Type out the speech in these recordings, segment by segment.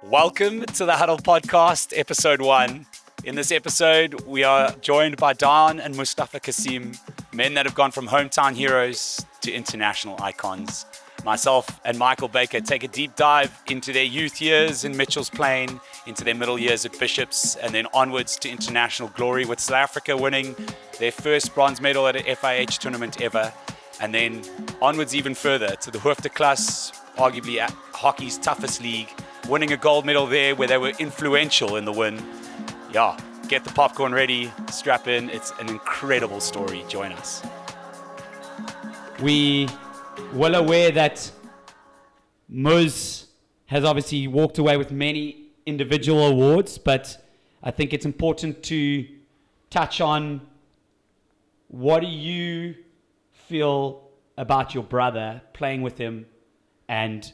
Welcome to the Huddle podcast, episode 1. In this episode, we are joined by Don and Mustafa Cassiem, men that have gone from hometown heroes to international icons. Myself and Michael Baker take a deep dive into their youth years in Mitchell's Plain, into their middle years at Bishops, and then onwards to international glory, with South Africa winning their first bronze medal at an FIH tournament ever, and then onwards even further to the Hoofdklasse, arguably at hockey's toughest league, winning a gold medal there where they were influential in the win. Yeah, get the popcorn ready, strap in. It's an incredible story. Join us. We well aware that Muz has obviously walked away with many individual awards, but I think it's important to touch on what do you feel about your brother, playing with him, and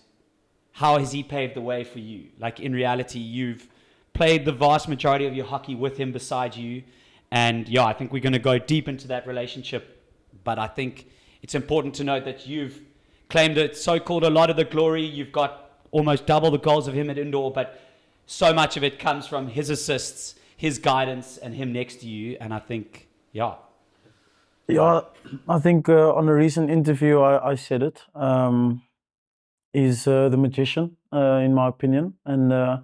how has he paved the way for you? Like, in reality, you've played the vast majority of your hockey with him beside you. And yeah, I think we're going to go deep into that relationship. But I think it's important to note that you've claimed it, so-called a lot of the glory. You've got almost double the goals of him at indoor, but so much of it comes from his assists, his guidance, and him next to you. And I think, yeah. Yeah, I think on a recent interview, I said it. Is the magician, in my opinion. And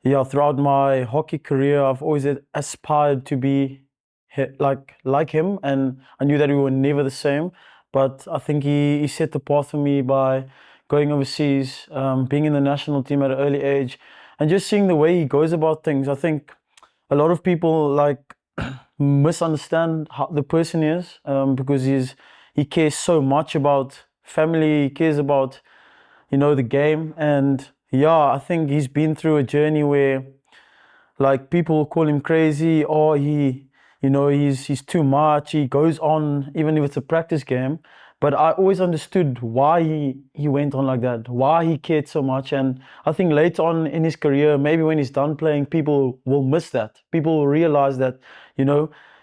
throughout my hockey career, I've always aspired to be like him, and I knew that we were never the same. But I think he set the path for me by going overseas, being in the national team at an early age, and just seeing the way he goes about things. I think a lot of people misunderstand how the person is, because he cares so much about family, he cares about the game. And I think he's been through a journey where people call him crazy, or he's too much, he goes on even if it's a practice game. But I always understood why he went on like that, why he cared so much. And I think later on in his career, maybe when he's done playing, people will miss that. People will realize that,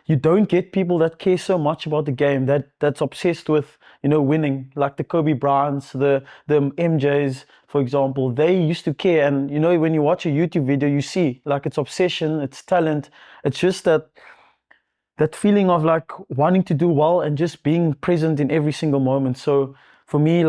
you don't get people that care so much about the game, that's obsessed with, winning, like the Kobe Bryants, the MJs, for example. They used to care. And, when you watch a YouTube video, you see, it's obsession, it's talent. It's just that feeling of wanting to do well and just being present in every single moment. So for me,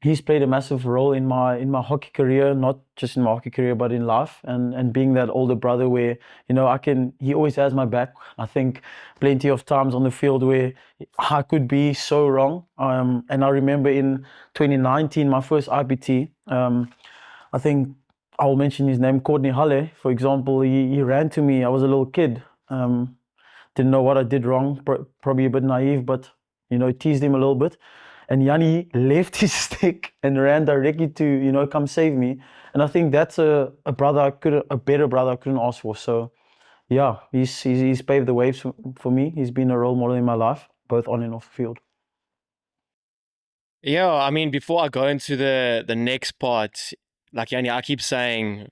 he's played a massive role in my hockey career, not just in my hockey career, but in life, and being that older brother where, he always has my back. I think plenty of times on the field where I could be so wrong. And I remember in 2019, my first IPT, I think I'll mention his name, Courtney Huddle, for example. He ran to me. I was a little kid. Didn't know what I did wrong, probably a bit naive, but, teased him a little bit. And Yanni left his stick and ran directly to, come save me. And I think that's a better brother I couldn't ask for. So, yeah, he's paved the way for me. He's been a role model in my life, both on and off the field. Yeah, I mean, before I go into the next part, Yanni, I keep saying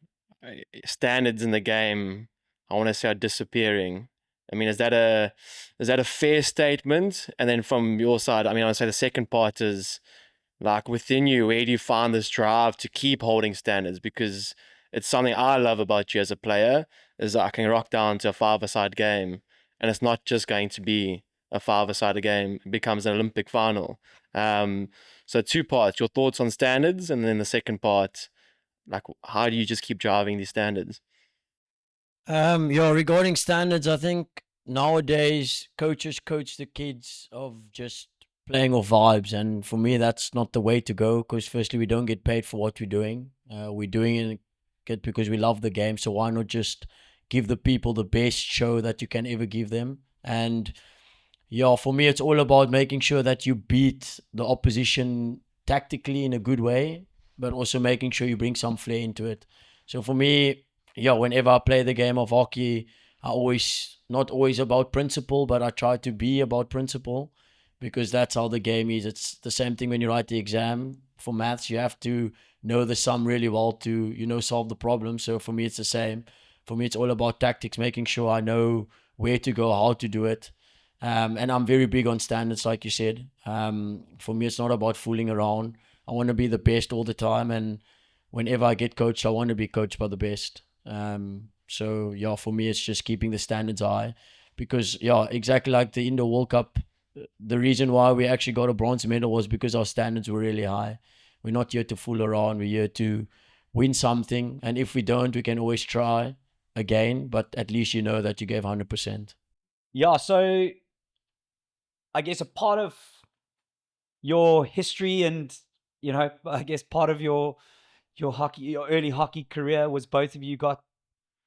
standards in the game, I want to say, are disappearing. I mean, is that a fair statement? And then from your side, I mean, I would say the second part is within you, where do you find this drive to keep holding standards? Because it's something I love about you as a player, is I can rock down to a 5-a-side game, and it's not just going to be a 5-a-side game, it becomes an Olympic final. So 2 parts, your thoughts on standards, and then the second part, how do you just keep driving these standards? Regarding standards, I think nowadays coaches coach the kids of just playing off vibes, and for me that's not the way to go, because firstly we don't get paid for what we're doing. We're doing it because we love the game, so why not just give the people the best show that you can ever give them? And for me it's all about making sure that you beat the opposition tactically in a good way, but also making sure you bring some flair into it. So for me, whenever I play the game of hockey, not always about principle, but I try to be about principle, because that's how the game is. It's the same thing when you write the exam for maths. You have to know the sum really well to, solve the problem. So for me, it's the same. For me, it's all about tactics, making sure I know where to go, how to do it. And I'm very big on standards, like you said. For me, it's not about fooling around. I want to be the best all the time. And whenever I get coached, I want to be coached by the best. So yeah, for me, it's just keeping the standards high, because yeah, exactly like the Indoor World Cup, the reason why we actually got a bronze medal was because our standards were really high. We're not here to fool around. We're here to win something, and if we don't, we can always try again. But at least you know that you gave 100%. Yeah, so I guess a part of your history and, I guess part of your early hockey career was both of you got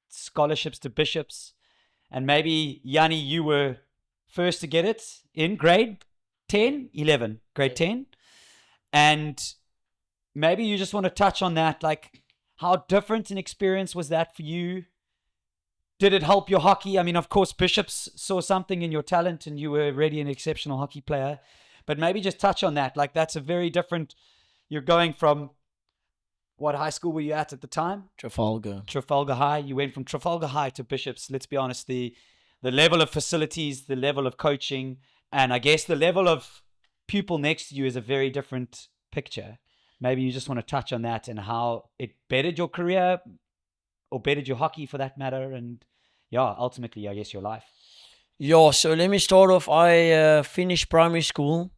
scholarships to Bishops. And maybe, Yanni, you were first to get it in grade 10. And maybe you just want to touch on that, like how different an experience was that for you? Did it help your hockey? I mean, of course, Bishops saw something in your talent and you were already an exceptional hockey player. But maybe just touch on that. Like, that's a very different... You're going from... What high school were you at the time? Trafalgar High. You went from Trafalgar High to Bishops. Let's be honest, the level of facilities, the level of coaching, and I guess the level of pupil next to you is a very different picture. Maybe you just want to touch on that and how it bettered your career or bettered your hockey for that matter, and yeah, ultimately, I guess, your life. Yeah, so let me start off. I finished primary school,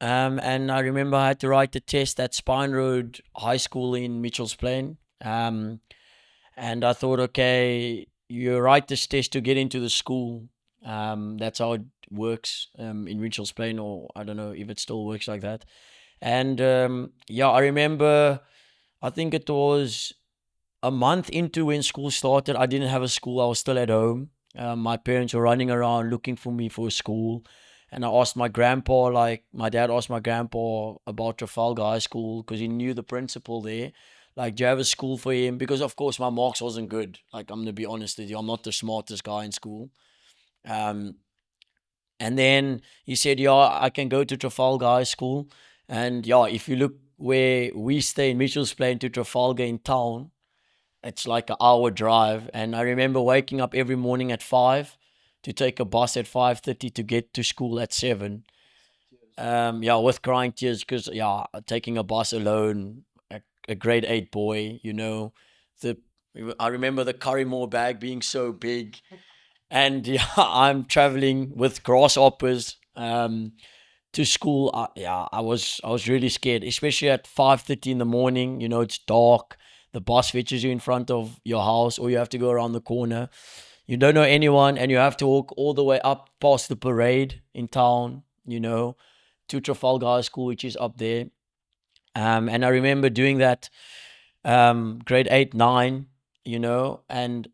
and I remember I had to write the test at Spine Road High School in Mitchell's Plain. And I thought, okay, you write this test to get into the school. That's how it works in Mitchell's Plain, or I don't know if it still works like that. And yeah, I remember, I think it was a month into when school started. I didn't have a school. I was still at home. My parents were running around looking for me for a school. And I asked my grandpa, my dad asked my grandpa about Trafalgar High School because he knew the principal there. Like, do you have a school for him? Because, of course, my marks wasn't good. Like, I'm going to be honest with you. I'm not the smartest guy in school. And then he said, yeah, I can go to Trafalgar High School. And yeah, if you look where we stay in Mitchell's Plain to Trafalgar in town, it's like an hour drive. And I remember waking up every morning at 5 to take a bus at 5:30 to get to school at 7. Yeah, with crying tears, because yeah, taking a bus alone, a grade 8 boy, I remember the Currymore bag being so big, and yeah, I'm traveling with grasshoppers to school. I was really scared, especially at 5:30 in the morning. It's dark. The bus fetches you in front of your house, or you have to go around the corner. You don't know anyone, and you have to walk all the way up past the parade in town, to Trafalgar High School, which is up there. And I remember doing that grade 8, 9, and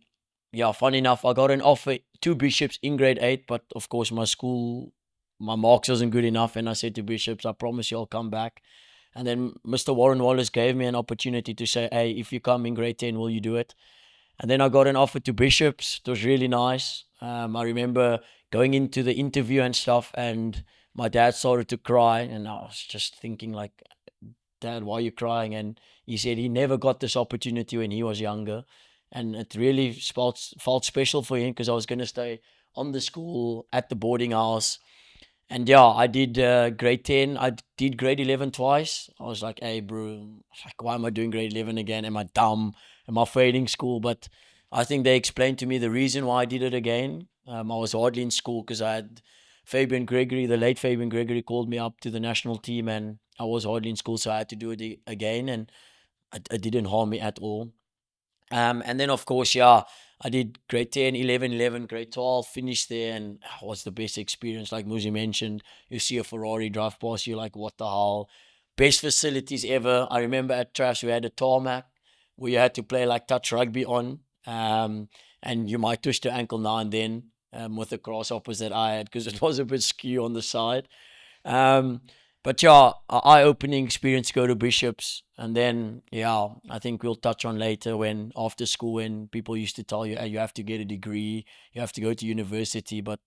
yeah, funny enough, I got an offer to Bishops in grade 8, but of course my marks wasn't good enough, and I said to Bishops, I promise you I'll come back. And then Mr. Warren Wallace gave me an opportunity to say, hey, if you come in grade 10, will you do it? And then I got an offer to Bishops. It was really nice. I remember going into the interview and stuff, and my dad started to cry, and I was just thinking, like, Dad, why are you crying? And he said he never got this opportunity when he was younger, and it really felt special for him because I was going to stay on the school at the boarding house. And yeah, I did grade 10. I did grade 11 twice. I was like, hey, bro, like, why am I doing grade 11 again? Am I dumb? Am I failing school? But I think they explained to me the reason why I did it again. I was hardly in school because I had Fabian Gregory, the late Fabian Gregory, called me up to the national team, and I was hardly in school, so I had to do it again, and it didn't harm me at all. And then, of course, yeah, I did grade 10, 11, grade 12, finished there, and it was the best experience. Like Muzi mentioned, you see a Ferrari drive past you, like, what the hell? Best facilities ever. I remember at Trash, we had a tarmac where you had to play like touch rugby on, and you might twist your ankle now and then with the grasshoppers that I had because it was a bit skew on the side. But yeah, an eye-opening experience to go to Bishops. And then, yeah, I think we'll touch on later when after school, when people used to tell you, hey, you have to get a degree, you have to go to university. But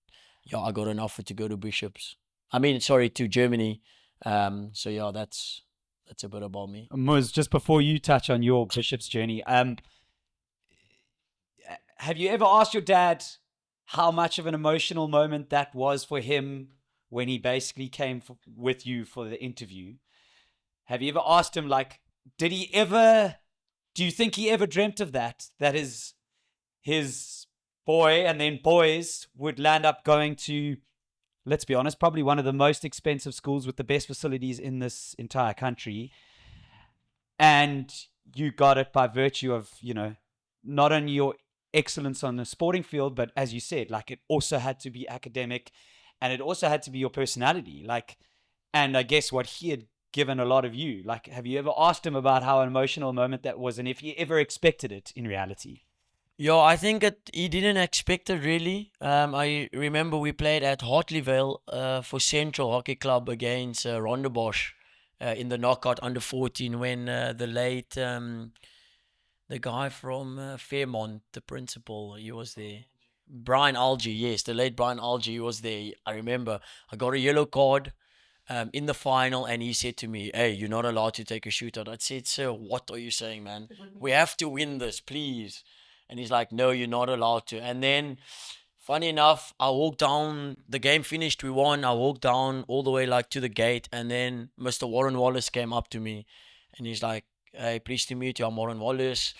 yeah, I got an offer to go to Bishops. To Germany. So yeah, that's a bit about me. Muz, just before you touch on your Bishops journey, have you ever asked your dad how much of an emotional moment that was for him when he basically came with you for the interview? Have you ever asked him, like, did he ever Do you think he ever dreamt of that? That his boy and then boys would land up going to, let's be honest, probably one of the most expensive schools with the best facilities in this entire country. And you got it by virtue of, not only your excellence on the sporting field, but as you said, like it also had to be academic and it also had to be your personality. And I guess what he had given a lot of you, have you ever asked him about how emotional a moment that was and if he ever expected it in reality? Yeah, I think he didn't expect it really. I remember we played at Hartleyvale for Central Hockey Club against Rondebosch in the knockout under 14 when the late the guy from Fairmont, the principal, he was there. Brian Algie, yes, the late Brian Algie, he was there. I remember I got a yellow card in the final, and he said to me, "Hey, you're not allowed to take a shootout." I said, "Sir, what are you saying, man? We have to win this, please." And he's like, "No, you're not allowed to." And then, funny enough, I walked down, the game finished, we won. I walked down all the way to the gate, and then Mr. Warren Wallace came up to me, and he's like, "Hey, pleased to meet you. I'm Warren Wallace.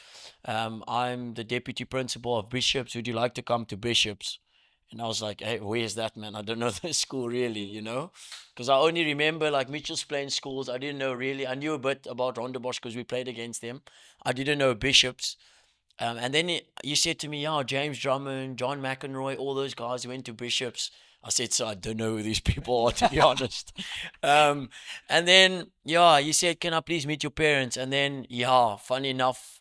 I'm the deputy principal of Bishops. Would you like to come to Bishops?" And I was like, "Hey, where's that, man? I don't know the school really, Because I only remember Mitchell's Plain schools. I didn't know really. I knew a bit about Rondebosch because we played against them. I didn't know Bishops. And then you said to me, "Yeah, James Drummond, John McEnroy, all those guys went to Bishops." I said, "So I don't know who these people are, to be honest." And then, you said, "Can I please meet your parents?" And then, funny enough,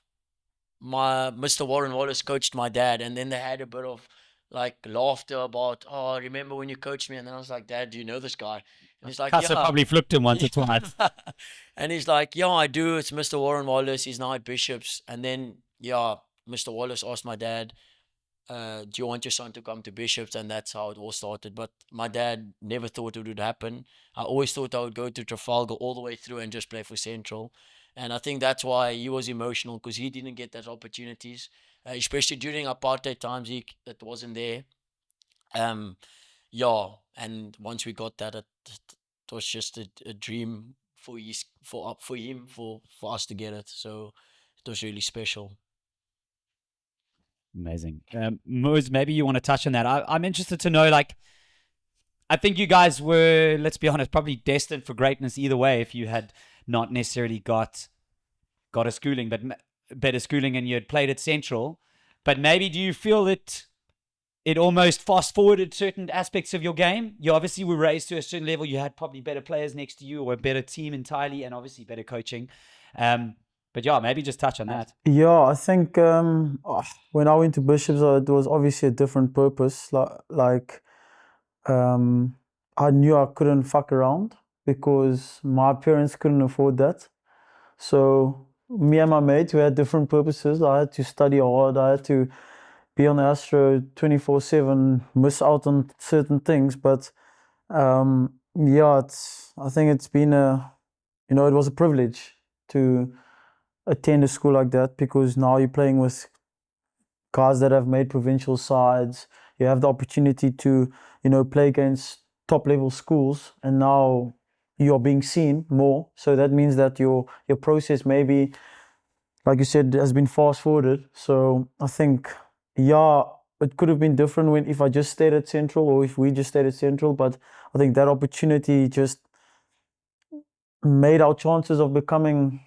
my Mr. Warren Wallace coached my dad, and then they had a bit of laughter about, "Oh, remember when you coached me?" And then I was like, "Dad, do you know this guy?" And he's like, Cassiem "Yeah." probably flipped him once or twice. And he's like, "Yeah, I do. It's Mr. Warren Wallace. He's now at Bishops." And then, Mr. Wallace asked my dad, "Do you want your son to come to Bishops?" And that's how it all started. But my dad never thought it would happen. I always thought I would go to Trafalgar all the way through and just play for Central. And I think that's why he was emotional, because he didn't get those opportunities, especially during apartheid times. It wasn't there. And once we got that, it was just a dream for us to get it. So it was really special. Amazing. Moz, maybe you want to touch on that. I'm interested to know, I think you guys were, let's be honest, probably destined for greatness either way if you had not necessarily got a schooling, but better schooling, and you had played at Central. But maybe do you feel that it almost fast-forwarded certain aspects of your game? You obviously were raised to a certain level. You had probably better players next to you or a better team entirely, and obviously better coaching. But maybe just touch on that. Yeah, I think when I went to Bishops, it was obviously a different purpose. I knew I couldn't fuck around because my parents couldn't afford that. So me and my mates, we had different purposes. I had to study hard. I had to be on the Astro 24/7, miss out on certain things. But I think it's been it was a privilege to attend a school like that, because now you're playing with guys that have made provincial sides. You have the opportunity to, play against top level schools, and now you're being seen more. So that means that your process maybe, like you said, has been fast forwarded. So I think, it could have been different if I just stayed at Central, or if we just stayed at Central. But I think that opportunity just made our chances of becoming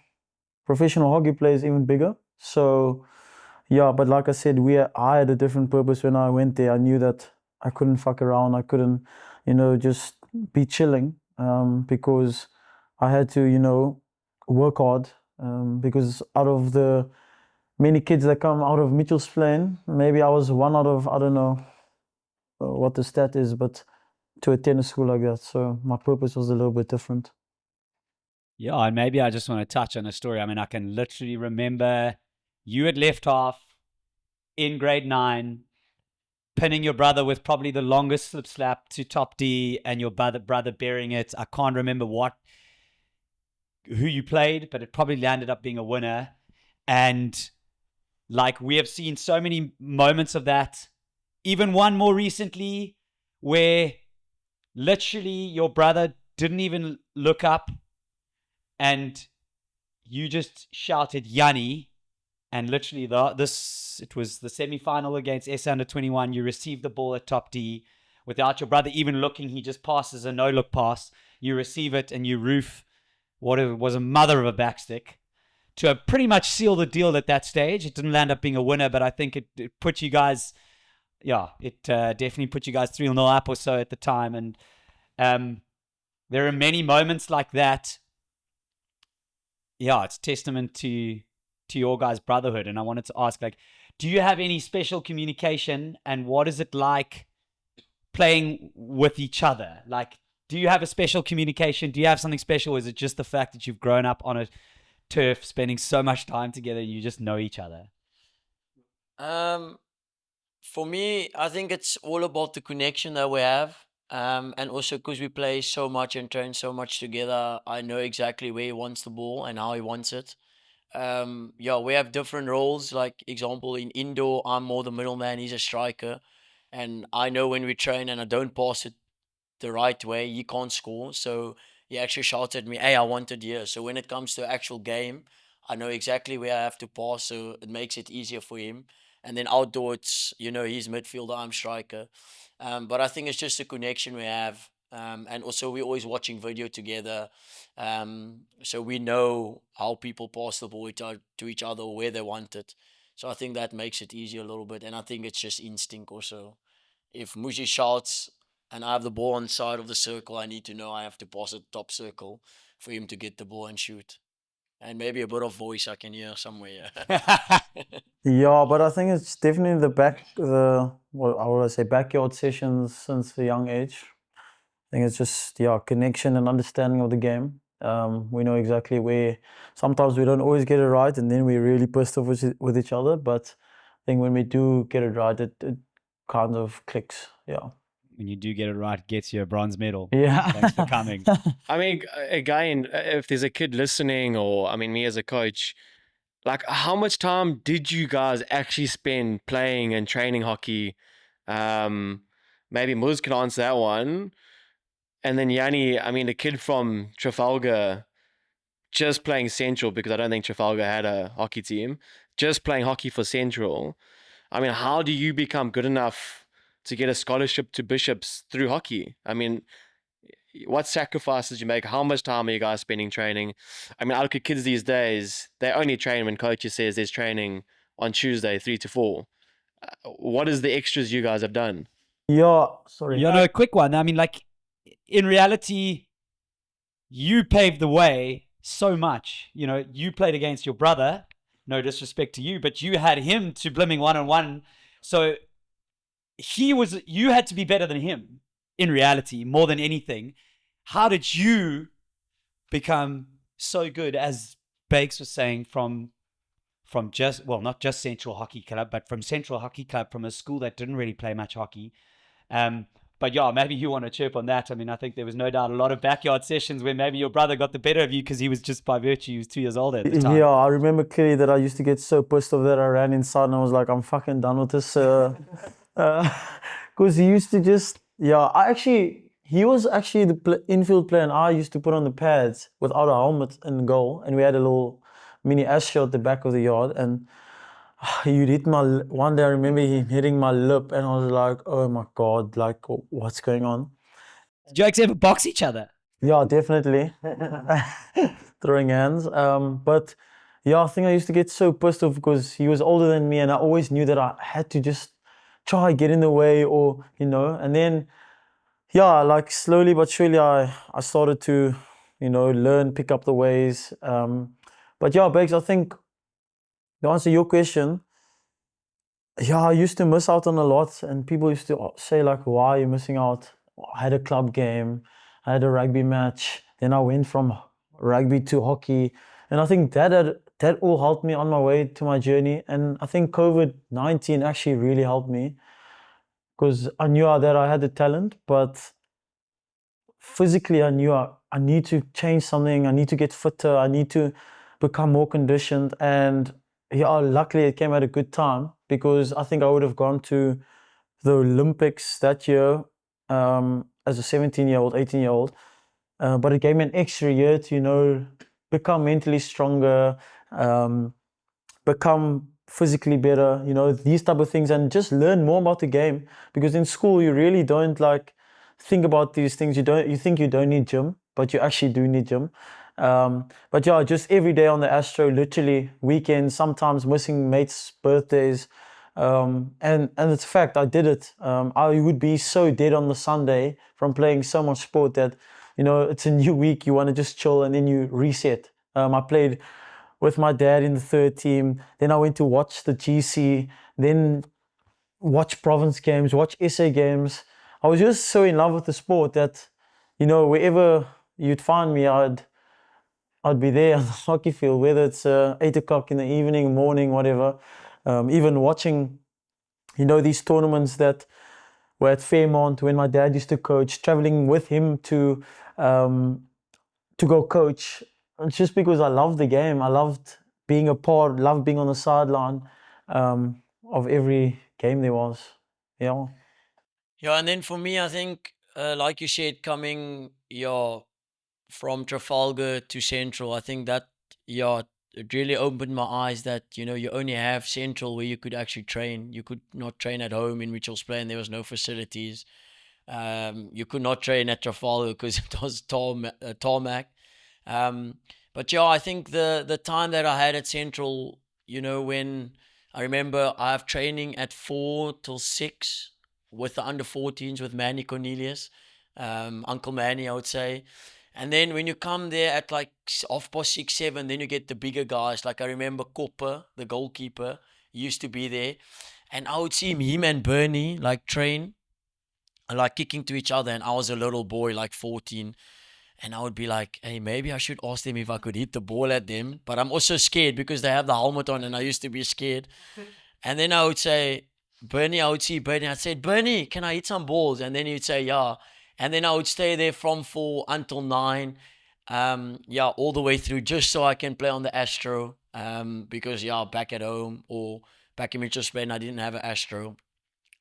professional hockey players even bigger. So but like I said, I had a different purpose when I went there. I knew that I couldn't fuck around. I couldn't, just be chilling, because I had to, work hard, because out of the many kids that come out of Mitchell's Plain, maybe I was one out of, I don't know what the stat is, but to attend a school like that. So my purpose was a little bit different. Yeah, and maybe I just want to touch on a story. I mean, I can literally remember you at left half in grade 9, pinning your brother with probably the longest slip slap to top D, and your brother bearing it. I can't remember who you played, but it probably landed up being a winner. And we have seen so many moments of that. Even one more recently where literally your brother didn't even look up and you just shouted Yanni And literally, it was the semi-final against S under 21. You receive the ball at top D without your brother even looking. He just passes a no-look pass. You receive it and you roof what was a mother of a backstick to pretty much seal the deal at that stage. It didn't land up being a winner, but I think it put you guys, it definitely put you guys 3-0 up or so at the time. And there are many moments like that. Yeah, it's testament to your guys' brotherhood. And I wanted to ask, like, do you have any special communication, and what is it like playing with each other? Like, do you have a special communication? Do you have something special? Or is it just the fact that you've grown up on a turf, spending so much time together, and you just know each other? For me, I think it's all about the connection that we have. And also because we play so much and train so much together, I know exactly where he wants the ball and how he wants it. We have different roles. Like example, in indoor, I'm more the middleman, he's a striker. And I know when we train and I don't pass it the right way, he can't score. So he actually shouts at me, hey, I want it here. So when it comes to actual game, I know exactly where I have to pass, so it makes it easier for him. And then outdoor, it's, he's midfielder, I'm striker. But I think it's just a connection we have. And also we're always watching video together. So we know how people pass the ball to each other or where they want it. So I think that makes it easier a little bit. And I think it's just instinct also. If Muji shouts and I have the ball on the side of the circle, I need to know I have to pass it top circle for him to get the ball and shoot. And maybe a bit of voice I can hear somewhere. Yeah, but I think it's definitely backyard sessions since a young age. I think it's just connection and understanding of the game. We know exactly where. Sometimes we don't always get it right, and then we're really pissed off with each other. But I think when we do get it right, it kind of clicks. Yeah. When you do get it right, it gets you a bronze medal. Yeah. Thanks for coming. I mean, again, if there's a kid listening, or I mean, me as a coach, like, how much time did you guys actually spend playing and training hockey? Maybe Muz can answer that one. And then Yanni, I mean, a kid from Trafalgar just playing Central, because I don't think Trafalgar had a hockey team, just playing hockey for Central. I mean, how do you become good enough to get a scholarship to Bishops through hockey? I mean, what sacrifices you make? How much time are you guys spending training? I mean, I look at kids these days, they only train when coaches says there's training on Tuesday, 3 to 4. What is the extras you guys have done? Yeah, sorry. A quick one. I mean, like, in reality, you paved the way so much. You played against your brother, no disrespect to you, but you had him to blimming 1-on-1. So you had to be better than him in reality, more than anything. How did you become so good, as Bakes was saying, from just, well, not just Central Hockey Club, but from Central Hockey Club, from a school that didn't really play much hockey? But yeah, maybe you want to chirp on that. I mean, I think there was no doubt a lot of backyard sessions where maybe your brother got the better of you because he was just, by virtue, he was 2 years older at the time. Yeah, I remember clearly that I used to get so pissed off that I ran inside and I was like, I'm fucking done with this. Because he used to just, he was actually the infield player, and I used to put on the pads without a helmet in goal, and we had a little mini ash show at the back of the yard, and he'd hit one day I remember him hitting my lip, and I was like, oh my God, like, what's going on? Did you guys ever box each other? Yeah, definitely. Throwing hands. But yeah, I think I used to get so pissed off because he was older than me, and I always knew that I had to just try get in the way, or, and then, like slowly but surely I started to, learn, pick up the ways. But yeah, Bakes, I think to answer your question, I used to miss out on a lot, and people used to say like, why are you missing out? I had a club game, I had a rugby match, then I went from rugby to hockey, and I think that all helped me on my way to my journey. And I think COVID-19 actually really helped me, because I knew that I had the talent, but physically I knew I need to change something, I need to get fitter, I need to become more conditioned. And luckily it came at a good time, because I think I would have gone to the Olympics that year as a 17-year-old, 18-year-old. But it gave me an extra year to, become mentally stronger, become physically better, these type of things, and just learn more about the game. Because in school you really don't like think about these things. You think you don't need gym, but you actually do need gym. But yeah, just every day on the Astro, literally weekends, sometimes missing mates' birthdays. And it's a fact, I did it. I would be so dead on the Sunday from playing so much sport that, it's a new week, you want to just chill and then you reset. I played with my dad in the third team. Then I went to watch the GC, then watch province games, watch SA games. I was just so in love with the sport that, wherever you'd find me, I'd be there on the hockey field, whether it's 8 o'clock in the evening, morning, whatever. Even watching, these tournaments that were at Fairmont when my dad used to coach, traveling with him to go coach. It's just because I loved the game. I loved being a part, loved being on the sideline of every game there was. Yeah. Yeah, and then for me, I think, like you said, coming from Trafalgar to Central, I think that it really opened my eyes that you only have Central where you could actually train. You could not train at home in Mitchell's Plain. There was no facilities. You could not train at Trafalgar because it was tarmac. But yeah, I think the time that I had at Central, when I remember I have training at 4 till 6 with the under 14s with Manny Cornelius, Uncle Manny, I would say. And then when you come there at like 6:30, 7, then you get the bigger guys. Like I remember Copper, the goalkeeper, he used to be there. And I would see him and Bernie like train, like kicking to each other. And I was a little boy, like 14. And I would be like, hey, maybe I should ask them if I could hit the ball at them. But I'm also scared because they have the helmet on and I used to be scared. And then I would say, Bernie, I would see Bernie. I'd say, Bernie, can I hit some balls? And then he'd say, yeah. And then I would stay there from 4 until 9. All the way through just so I can play on the Astro. Because, back at home or back in Mitchell's Plain, I didn't have an Astro.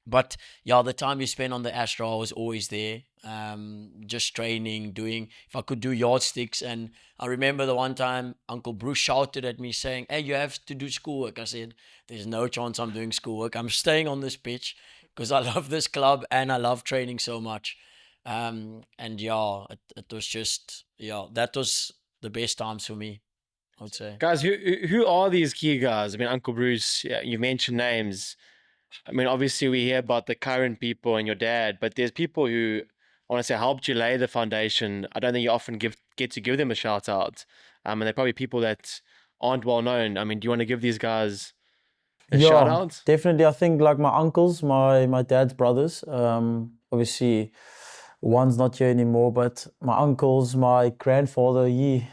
But the time you spend on the Astro, I was always there, just training, if I could do yardsticks. And I remember the one time Uncle Bruce shouted at me saying, hey, you have to do schoolwork. I said, there's no chance I'm doing schoolwork. I'm staying on this pitch because I love this club and I love training so much. It was just, that was the best times for me, I would say. Guys, who are these key guys? I mean, Uncle Bruce, you mentioned names. I mean, obviously we hear about the current people and your dad, but there's people who, I want to say, helped you lay the foundation. I don't think you often get to give them a shout out. And they're probably people that aren't well known. I mean, do you want to give these guys a shout out? Definitely. I think like my uncles, my dad's brothers, obviously one's not here anymore, but my uncles, my grandfather, I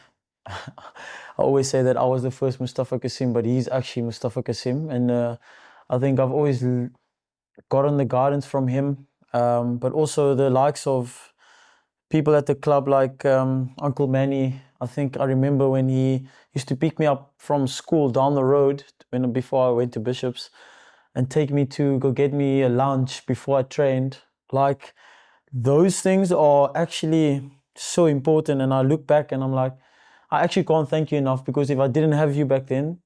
always say that I was the first Mustafa Cassiem, but he's actually Mustafa Cassiem. And I think I've always gotten the guidance from him, but also the likes of people at the club like Uncle Manny. I think I remember when he used to pick me up from school down the road before I went to Bishop's and take me to go get me a lunch before I trained. Like those things are actually so important, and I look back and I'm like, I actually can't thank you enough, because if I didn't have you back then,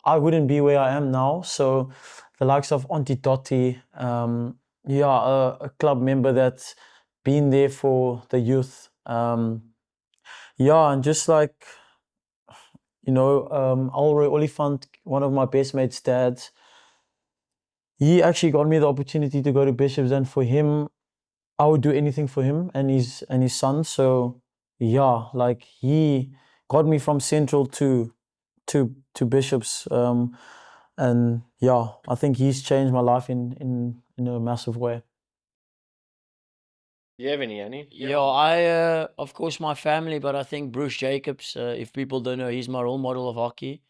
I wouldn't be where I am now. So the likes of Auntie Dottie, a club member that's been there for the youth. And just like, Alroy Oliphant, one of my best mates' dads, he actually got me the opportunity to go to Bishop's, and for him, I would do anything for him and his son. So like he got me from Central to Bishop's, and I think he's changed my life in a massive way. Do you have any, Annie? I of course my family, but I think Bruce Jacobs, if people don't know, he's my role model of hockey.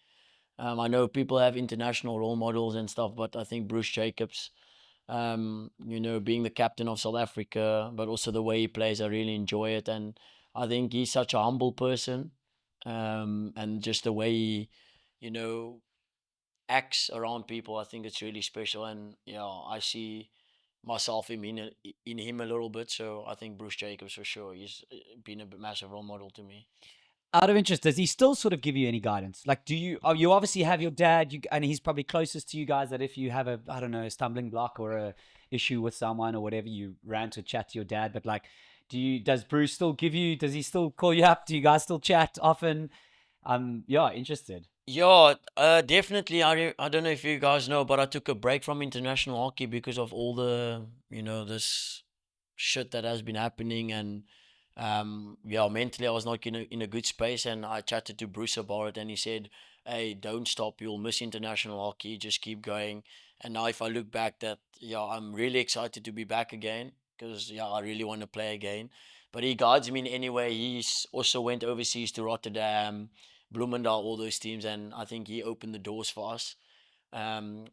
I know people have international role models and stuff, but I think Bruce Jacobs, being the captain of South Africa, but also the way he plays, I really enjoy it. And I think he's such a humble person, and just the way he, acts around people, I think it's really special. And I see myself in him a little bit. So I think Bruce Jacobs for sure. He's been a massive role model to me. Out of interest, does he still sort of give you any guidance? Like, you obviously have your dad, and he's probably closest to you guys, that if you have I don't know, a stumbling block or a issue with someone or whatever, you ran to chat to your dad. But like, does Bruce still does he still call you up? Do you guys still chat often? Yeah, interested. Yeah, definitely. I don't know if you guys know, but I took a break from international hockey because of all the, this shit that has been happening. And yeah, mentally I was not in a good space. And I chatted to Bruce about it, and he said, hey, don't stop. You'll miss international hockey. Just keep going. And now if I look back, that, yeah, I'm really excited to be back again because, yeah, I really want to play again. But he guides me in any way. He's also went overseas to Rotterdam, Bloemendaal, all those teams, and I think he opened the doors for us.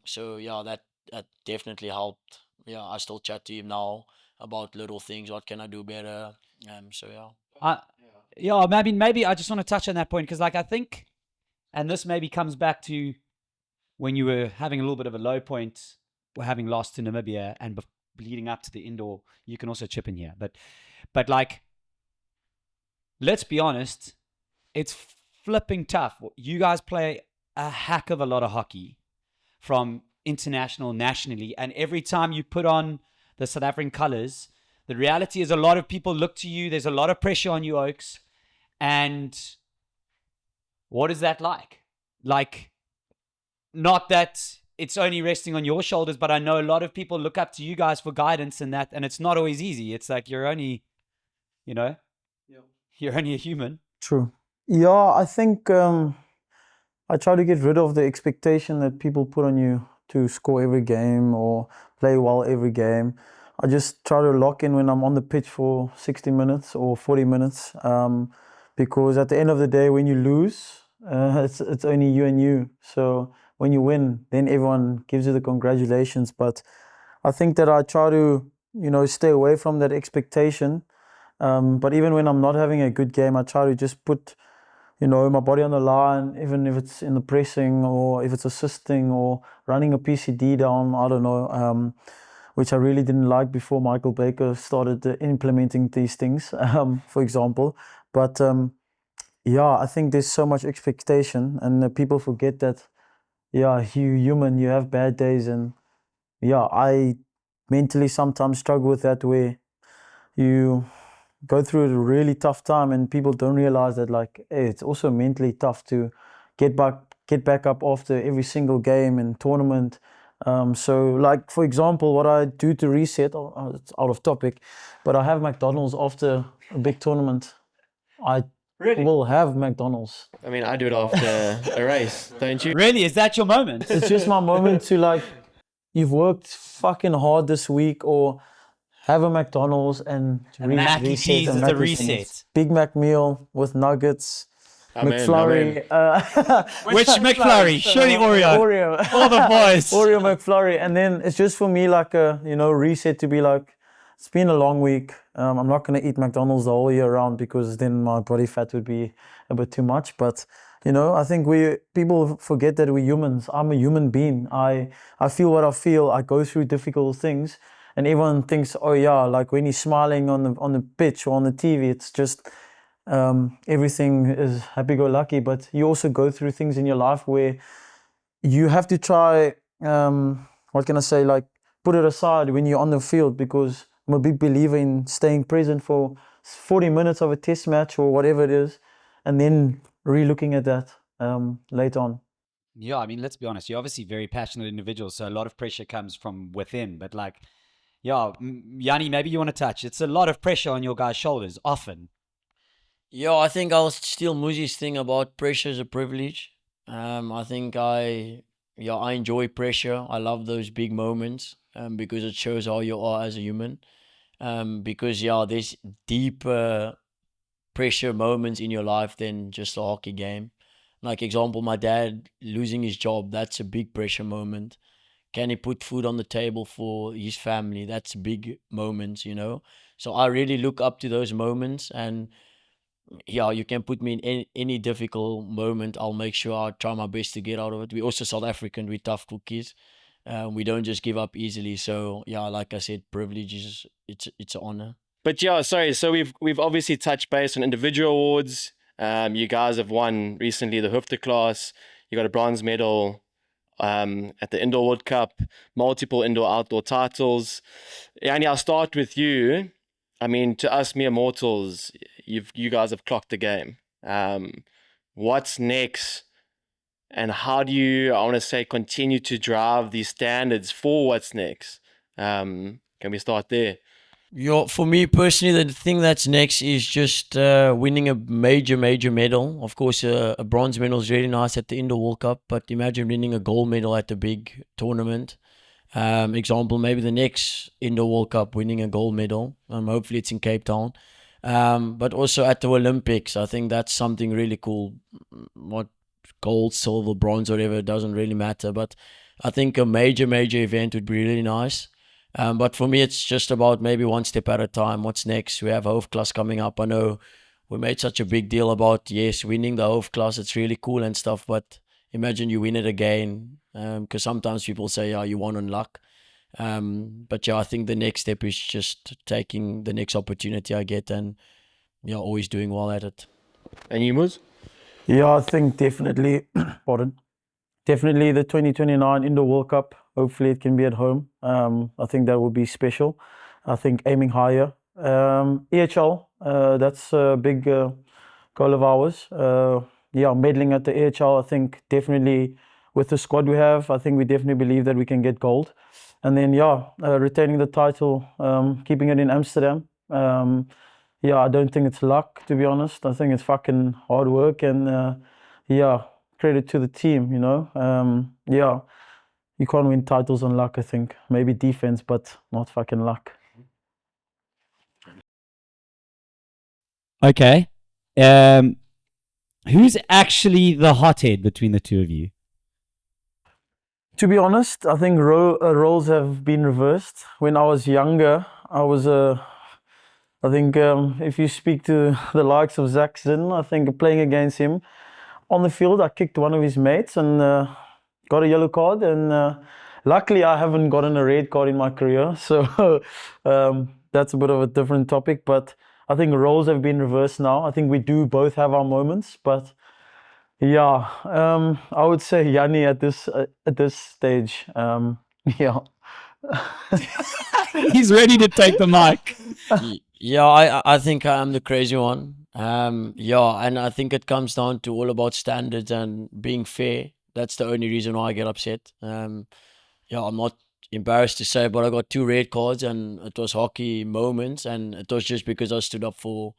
So yeah, that definitely helped. Yeah, I still chat to him now about little things. What can I do better? So yeah. Yeah, maybe I just want to touch on that point because, like, I think, and this maybe comes back to when you were having a little bit of a low point, or having lost to Namibia, and leading up to the indoor. You can also chip in here, but like, let's be honest, it's flipping tough. You guys play a heck of a lot of hockey from international, nationally, and every time you put on the South African colours, the reality is a lot of people look to you. There's a lot of pressure on you, Oaks. And what is that like? Like, not that it's only resting on your shoulders, but I know a lot of people look up to you guys for guidance and that, and it's not always easy. It's like you're only, you're only a human. True. Yeah, I think I try to get rid of the expectation that people put on you to score every game or play well every game. I just try to lock in when I'm on the pitch for 60 minutes or 40 minutes, because at the end of the day, when you lose, it's only you and you. So when you win, then everyone gives you the congratulations. But I think that I try to, stay away from that expectation. But even when I'm not having a good game, I try to just put, my body on the line, even if it's in the pressing or if it's assisting or running a PCD down, I don't know, which I really didn't like before Michael Baker started implementing these things, for example. But yeah, I think there's so much expectation, and people forget that, yeah, you're human, you have bad days. And yeah, I mentally sometimes struggle with that, where you go through a really tough time and people don't realize that, like, hey, it's also mentally tough to get back up after every single game and tournament. So, like, for example, what I do to reset, it's out of topic, but I have McDonald's after a big tournament. I will have McDonald's. I mean, I do it after a race, don't you? Really? Is that your moment? It's just my moment to, like, you've worked fucking hard this week, or have a McDonald's and Mac and cheese is a reset. Big Mac meal with nuggets, Amen, McFlurry. Which McFlurry? Surely Oreo. Oreo. All the boys. Oreo McFlurry. And then it's just for me like a, reset, to be like, it's been a long week. I'm not going to eat McDonald's the whole year round because then my body fat would be a bit too much. But, I think people forget that we're humans. I'm a human being. I feel what I feel. I go through difficult things. And everyone thinks, oh yeah, like when he's smiling on the pitch or on the TV, it's just everything is happy-go-lucky. But you also go through things in your life where you have to try, what can I say, like, put it aside when you're on the field, because I'm a big believer in staying present for 40 minutes of a test match or whatever it is, and then re-looking at that later on. Yeah, I mean, let's be honest. You're obviously very passionate individuals, so a lot of pressure comes from within. But like, yeah, Yanni, maybe you want to touch. It's a lot of pressure on your guys' shoulders, often. Yeah, I think I'll steal Muzi's thing about pressure is a privilege. I think I enjoy pressure. I love those big moments because it shows how you are as a human. Because there's deeper pressure moments in your life than just a hockey game. Like example, my dad losing his job, that's a big pressure moment. Can he put food on the table for his family? That's big moments, So I really look up to those moments, and you can put me in any difficult moment. I'll make sure I try my best to get out of it. We're also South African, we're tough cookies. We don't just give up easily. So like I said, privilege it's an honor. But sorry. So we've obviously touched base on individual awards. You guys have won recently the Hoofdklasse. You got a bronze medal at the Indoor World Cup, multiple indoor-outdoor titles. Yanni, I'll start with you. I mean, to us mere mortals, you guys have clocked the game. What's next? And how do you, I want to say, continue to drive these standards for what's next? Can we start there? For me personally, the thing that's next is just winning a major medal. Of course, a bronze medal is really nice at the Indoor World Cup, but imagine winning a gold medal at a big tournament. Example, maybe the next Indoor World Cup, winning a gold medal. Hopefully it's in Cape Town. But also at the Olympics, I think that's something really cool. What gold, silver, bronze, whatever, it doesn't really matter. But I think a major event would be really nice. But for me, it's just about maybe one step at a time. What's next? We have Hoofdklasse coming up. I know we made such a big deal about, yes, winning the Hoofdklasse. It's really cool and stuff. But imagine you win it again. Because sometimes people say, you won on luck. But I think the next step is just taking the next opportunity I get and always doing well at it. And you, Muz? Yeah, I think definitely, definitely the 2029 Indoor World Cup. Hopefully it can be at home. I think that will be special. I think aiming higher. EHL, that's a big goal of ours. Medaling at the EHL, I think definitely with the squad we have, I think we definitely believe that we can get gold. And then, retaining the title, keeping it in Amsterdam. I don't think it's luck, to be honest. I think it's fucking hard work and, credit to the team, You can't win titles on luck, I think. Maybe defense, but not fucking luck. Okay. Who's actually the hothead between the two of you? To be honest, I think roles have been reversed. When I was younger, I was I think if you speak to the likes of Zach Zinn, I think playing against him on the field, I kicked one of his mates and got a yellow card. And luckily, I haven't gotten a red card in my career. So that's a bit of a different topic. But I think roles have been reversed now. I think we do both have our moments. But I would say Yanni at this stage. He's ready to take the mic. I think I am the crazy one. And I think it comes down to all about standards and being fair. That's the only reason why I get upset. I'm not embarrassed to say, but I got 2 red cards and it was hockey moments, and it was just because I stood up for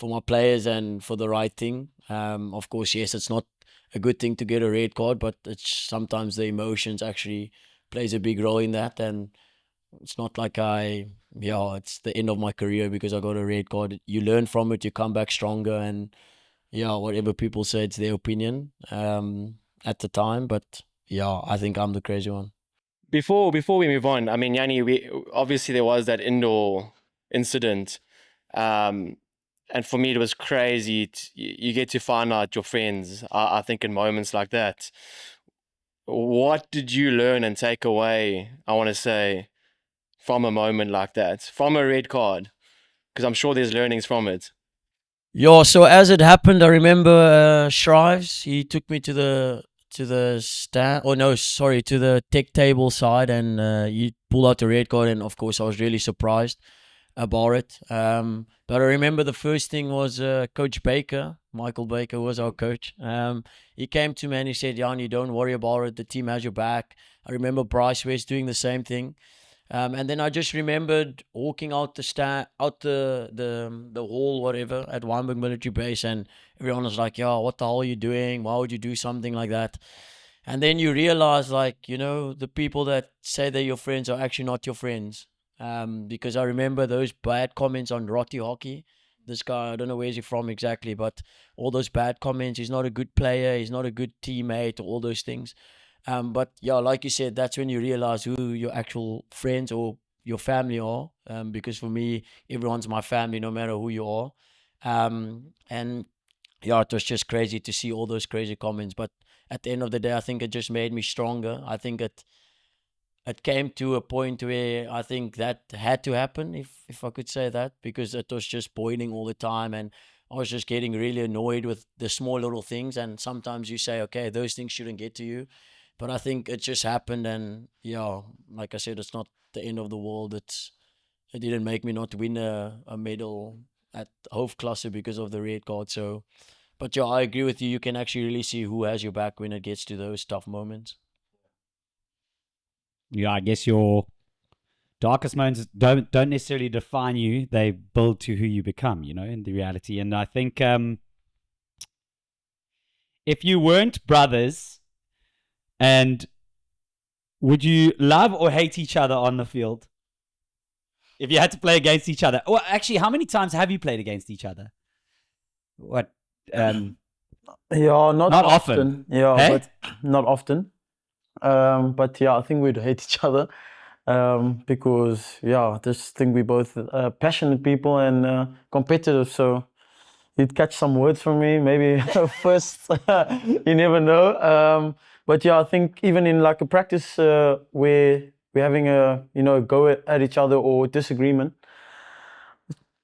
my players and for the right thing. Of course, yes, it's not a good thing to get a red card, but it's sometimes the emotions actually plays a big role in that. And it's not like it's the end of my career because I got a red card. You learn from it, you come back stronger, and whatever people say, it's their opinion at the time. But I think I'm the crazy one. Before we move on, I mean, Yanni, obviously there was that indoor incident. And for me, it was crazy. You get to find out your friends, I think, in moments like that. What did you learn and take away, I want to say, from a moment like that, from a red card? Because I'm sure there's learnings from it. So as it happened, I remember Shrives, he took me to the stand, to the tech table side, and he pulled out the red card, and of course I was really surprised about it. But I remember the first thing was Coach Baker, Michael Baker was our coach. He came to me and he said, Yanni, don't worry about it. The team has your back. I remember Bryce West doing the same thing. And then I just remembered walking out the hall, whatever, at Wynberg Military Base, and everyone was like, what the hell are you doing? Why would you do something like that? And then you realize, the people that say they're your friends are actually not your friends. Because I remember those bad comments on Rotti Hockey. This guy, I don't know where he's from exactly, but all those bad comments, he's not a good player, he's not a good teammate, all those things. But like you said, that's when you realize who your actual friends or your family are. Because for me, everyone's my family, no matter who you are. And it was just crazy to see all those crazy comments. But at the end of the day, I think it just made me stronger. I think it came to a point where I think that had to happen, if I could say that, because it was just boiling all the time. And I was just getting really annoyed with the small little things. And sometimes you say, okay, those things shouldn't get to you. But I think it just happened. And yeah, like I said, it's not the end of the world. It didn't make me not win a medal at Hoofdklasse because of the red card. So, but yeah, I agree with you. You can actually really see who has your back when it gets to those tough moments. Yeah, I guess your darkest moments don't necessarily define you. They build to who you become, in the reality. And I think if you weren't brothers, and would you love or hate each other on the field? If you had to play against each other. Well, actually, how many times have you played against each other? What? Yeah, not often. often. Yeah, Hey? but not often. But yeah, I think we'd hate each other because I just think we're both passionate people and competitive. So you'd catch some words from me, maybe first. You never know. But yeah, I think even in like a practice where we're having a go at each other or disagreement,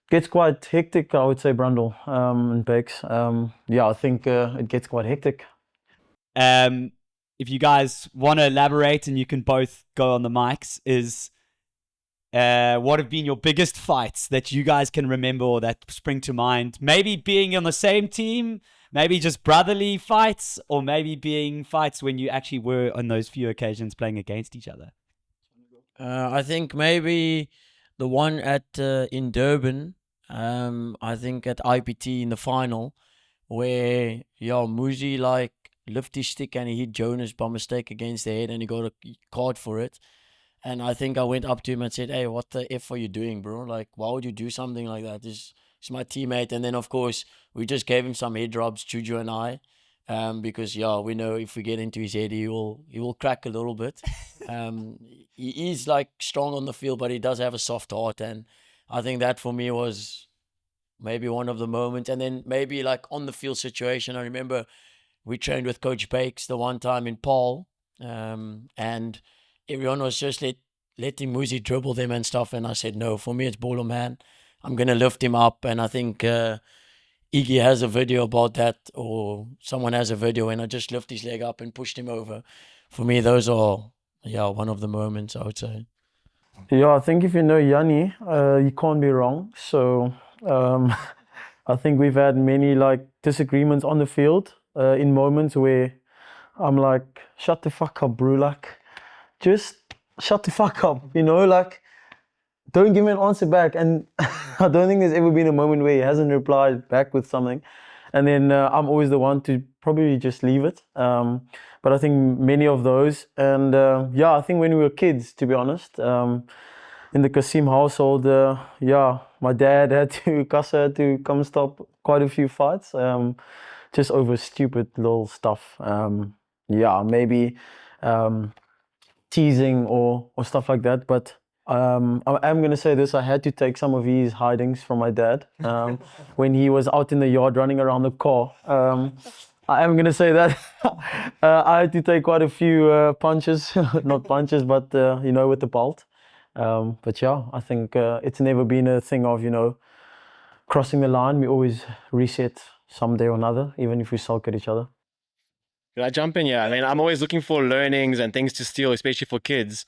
gets quite hectic, I would say, Brundle and Bex. I think it gets quite hectic. If you guys want to elaborate and you can both go on the mics, is what have been your biggest fights that you guys can remember or that spring to mind? Maybe being on the same team, maybe just brotherly fights, or maybe being fights when you actually were on those few occasions playing against each other. I think maybe the one at in Durban. I think at IPT in the final, where Muzi like lifted his stick and he hit Jonas by mistake against the head, and he got a card for it. And I think I went up to him and said, "Hey, what the F are you doing, bro? Like, why would you do something like that? He's my teammate." And then, of course, we just gave him some head rubs, Juju and I, because we know if we get into his head, he will crack a little bit. He is like strong on the field, but he does have a soft heart, and I think that for me was maybe one of the moments. And then maybe like on the field situation, I remember we trained with Coach Bakes the one time in Paul, and everyone was just letting Muzi dribble them and stuff. And I said, no, for me, it's baller, man. I'm going to lift him up. And I think Iggy has a video about that, or someone has a video, and I just lift his leg up and pushed him over. For me, those are, one of the moments, I would say. Yeah, I think if you know Yanni, you can't be wrong. So I think we've had many like disagreements on the field in moments where I'm like, shut the fuck up, bro. Like, just shut the fuck up, like, don't give me an answer back. And I don't think there's ever been a moment where he hasn't replied back with something. And then I'm always the one to probably just leave it. But I think many of those. And I think when we were kids, to be honest, in the Cassiem household, my dad had to come stop quite a few fights, just over stupid little stuff. Maybe teasing or stuff like that. But I am going to say this, I had to take some of his hidings from my dad when he was out in the yard running around the car. I am going to say that I had to take quite a few punches, not punches, but with the belt. But I think it's never been a thing of, crossing the line. We always reset someday or another, even if we sulk at each other. Can I jump in? Yeah, I mean, I'm always looking for learnings and things to steal, especially for kids.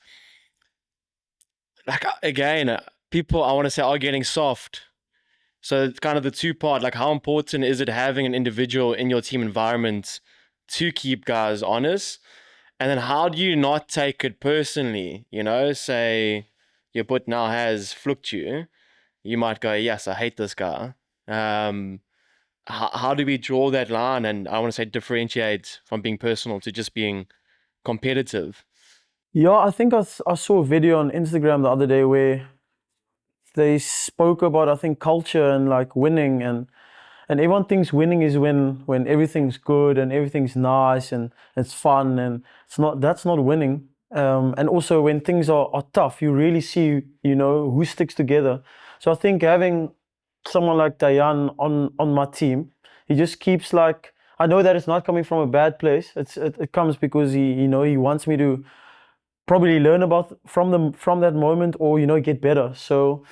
Like, again, people, I want to say, are getting soft. So it's kind of the two-part, like how important is it having an individual in your team environment to keep guys honest? And then how do you not take it personally? Say your butt now has flucked you. You might go, yes, I hate this guy. How do we draw that line? And I want to say differentiate from being personal to just being competitive. Yeah, I think I saw a video on Instagram the other day where they spoke about, I think, culture and like winning, and everyone thinks winning is when everything's good and everything's nice and it's fun, and that's not winning. And also when things are tough, you really see, who sticks together. So I think having someone like Dayan on my team, he just keeps like, I know that it's not coming from a bad place. It comes because he wants me to probably learn from that moment, or get better. So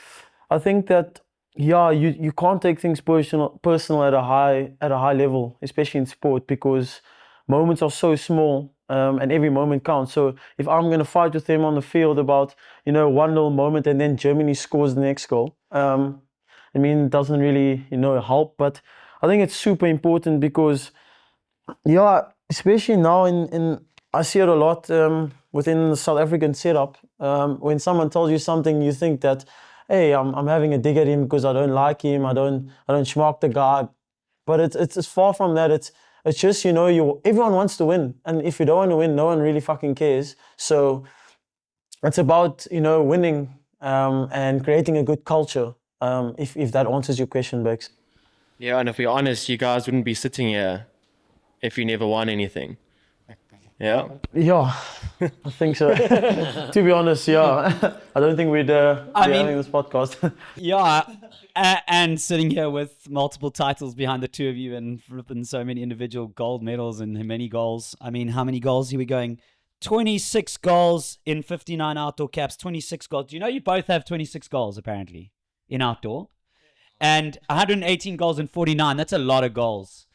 I think that yeah, you can't take things personal at a high level, especially in sport, because moments are so small, and every moment counts. So if I'm gonna fight with them on the field about one little moment and then Germany scores the next goal, I mean, it doesn't really help. But I think it's super important because yeah, especially now in I see it a lot within the South African setup. When someone tells you something, you think that, hey, I'm having a dig at him because I don't like him. I don't schmark the guy. But it's far from that. It's just everyone wants to win, and if you don't want to win, no one really fucking cares. So it's about winning and creating a good culture. If that answers your question, Bex. Yeah, and if we're honest, you guys wouldn't be sitting here if you never won anything. Yeah. Yeah, I think so. To be honest, yeah. I don't think we'd be having this podcast. Yeah, and sitting here with multiple titles behind the two of you and flipping so many individual gold medals and many goals. I mean, how many goals are we going? 26 goals in 59 outdoor caps, 26 goals. Do you know you both have 26 goals apparently in outdoor? And 118 goals in 49. That's a lot of goals.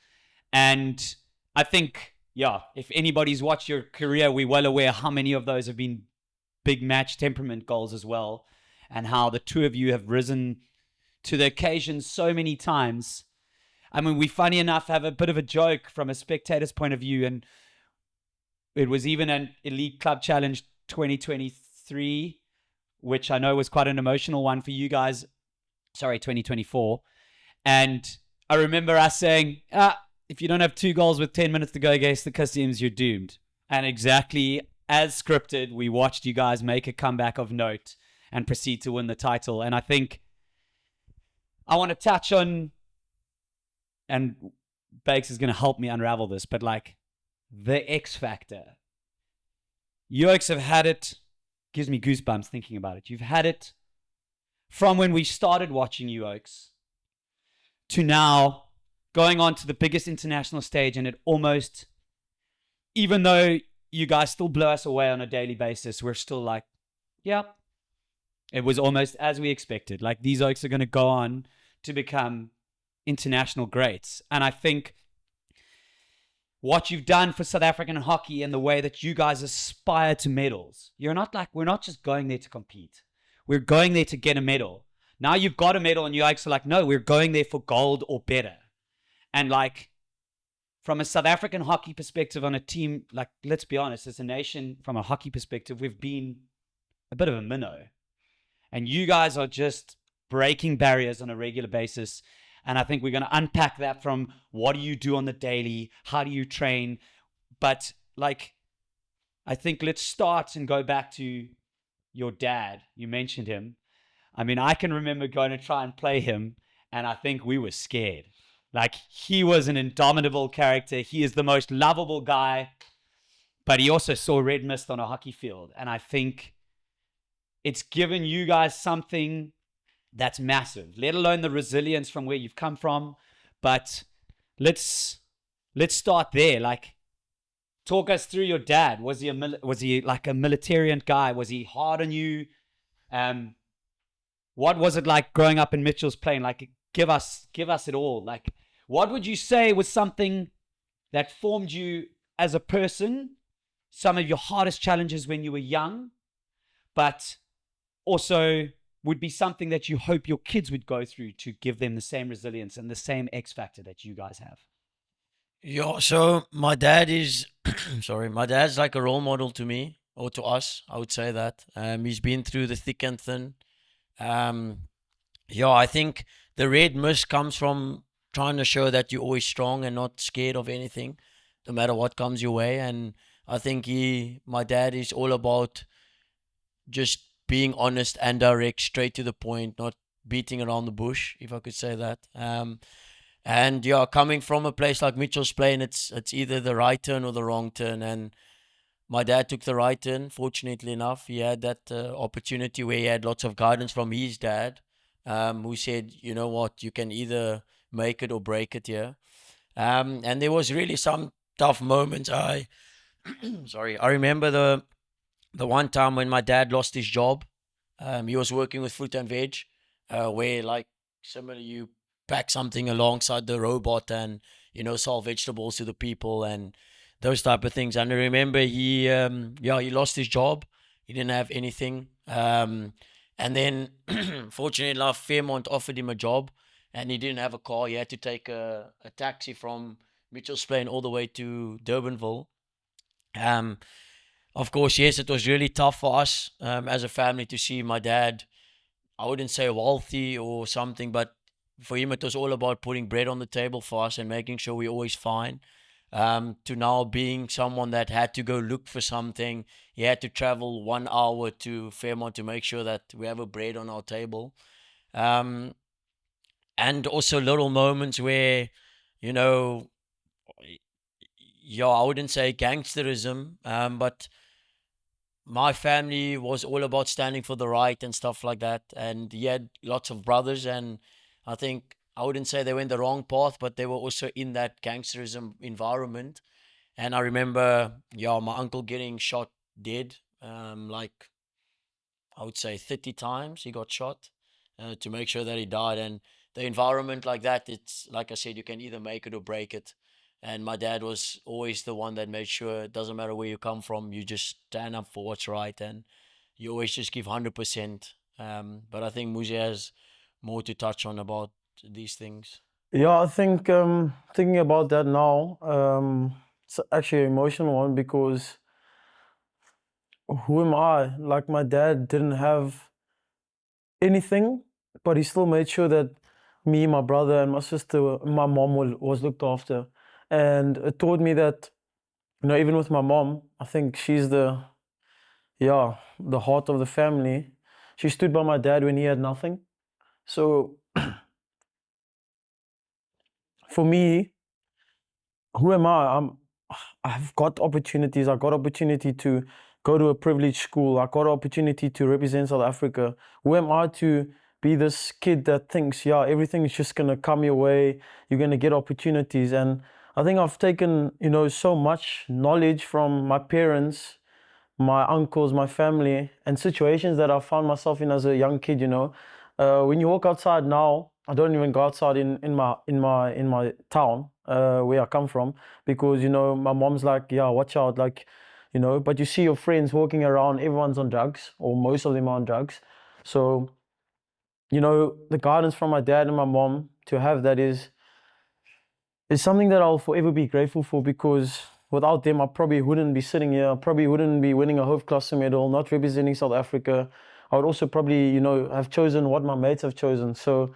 And I think, yeah, if anybody's watched your career, we're well aware how many of those have been big match temperament goals as well, and how the two of you have risen to the occasion so many times. I mean, we funny enough have a bit of a joke from a spectator's point of view, and it was even an Elite Club Challenge 2023, which I know was quite an emotional one for you guys. Sorry, 2024. And I remember us saying, if you don't have 2 goals with 10 minutes to go against the Cassiems, you're doomed. And exactly as scripted, we watched you guys make a comeback of note and proceed to win the title. And I think I want to touch on, and Bakes is going to help me unravel this, but like the X factor. You Oaks have had it, gives me goosebumps thinking about it. You've had it from when we started watching you Oaks to now going on to the biggest international stage, and it almost, even though you guys still blow us away on a daily basis, we're still like, yeah, it was almost as we expected. Like, these Oaks are going to go on to become international greats. And I think what you've done for South African hockey and the way that you guys aspire to medals, we're not just going there to compete. We're going there to get a medal. Now you've got a medal and you Oaks are like, no, we're going there for gold or better. And like, from a South African hockey perspective on a team, like, let's be honest, as a nation, from a hockey perspective, we've been a bit of a minnow. And you guys are just breaking barriers on a regular basis. And I think we're going to unpack that from what do you do on the daily? How do you train? But like, I think let's start and go back to your dad. You mentioned him. I mean, I can remember going to try and play him, and I think we were scared. Like, he was an indomitable character. He is the most lovable guy, but he also saw red mist on a hockey field. And I think it's given you guys something that's massive, let alone the resilience from where you've come from. But let's start there. Like, talk us through your dad. Was he like a militarian guy? Was he hard on you? What was it like growing up in Mitchell's Plain? Like, give us it all. Like, what would you say was something that formed you as a person? Some of your hardest challenges when you were young, but also would be something that you hope your kids would go through to give them the same resilience and the same X factor that you guys have. Yeah, so my dad is, my dad's like a role model to me, or to us, I would say that. He's been through the thick and thin. I think the red mist comes from trying to show that you're always strong and not scared of anything, no matter what comes your way. And I think my dad is all about just being honest and direct, straight to the point, not beating around the bush, if I could say that. And coming from a place like Mitchell's Plain, it's either the right turn or the wrong turn. And my dad took the right turn, fortunately enough. He had that opportunity where he had lots of guidance from his dad, who said, you know what, you can either make it or break it here. And there was really some tough moments. I remember the one time when my dad lost his job. He was working with fruit and veg, where like similar, you pack something alongside the robot and, sell vegetables to the people and those type of things. And I remember he lost his job. He didn't have anything. And then, fortunately enough, Fairmont offered him a job, and he didn't have a car. He had to take a taxi from Mitchell's Plain all the way to Durbanville. Of course, yes, it was really tough for us as a family to see my dad, I wouldn't say wealthy or something, but for him, it was all about putting bread on the table for us and making sure we're always fine. To now being someone that had to go look for something, he had to travel 1 hour to Fairmont to make sure that we have a bread on our table. And also little moments where, you know, I wouldn't say gangsterism, but my family was all about standing for the right and stuff like that. And he had lots of brothers, and I think I wouldn't say they went the wrong path, but they were also in that gangsterism environment. And I remember, my uncle getting shot dead, like I would say 30 times he got shot to make sure that he died. And the environment like that, it's like I said, you can either make it or break it. And my dad was always the one that made sure it doesn't matter where you come from, you just stand up for what's right and you always just give 100%. But I think Muzi has more to touch on about these things. Yeah, I think thinking about that now, it's actually an emotional one because who am I? Like, my dad didn't have anything, but he still made sure that me, my brother, and my sister, my mom was looked after. And it taught me that, even with my mom, I think she's the heart of the family. She stood by my dad when he had nothing. So for me, who am I? I've got opportunities. I got opportunity to go to a privileged school. I got opportunity to represent South Africa. Who am I to be this kid that thinks, everything is just gonna come your way. You're gonna get opportunities. And I think I've taken, so much knowledge from my parents, my uncles, my family, and situations that I found myself in as a young kid. When you walk outside now, I don't even go outside in my town where I come from because my mom's like, watch out, like, but you see your friends walking around, everyone's on drugs, or most of them are on drugs. So the guidance from my dad and my mom to have that is something that I'll forever be grateful for, because without them, I probably wouldn't be sitting here. I probably wouldn't be winning a Hoofdklasse medal, not representing South Africa. I would also probably, have chosen what my mates have chosen. So,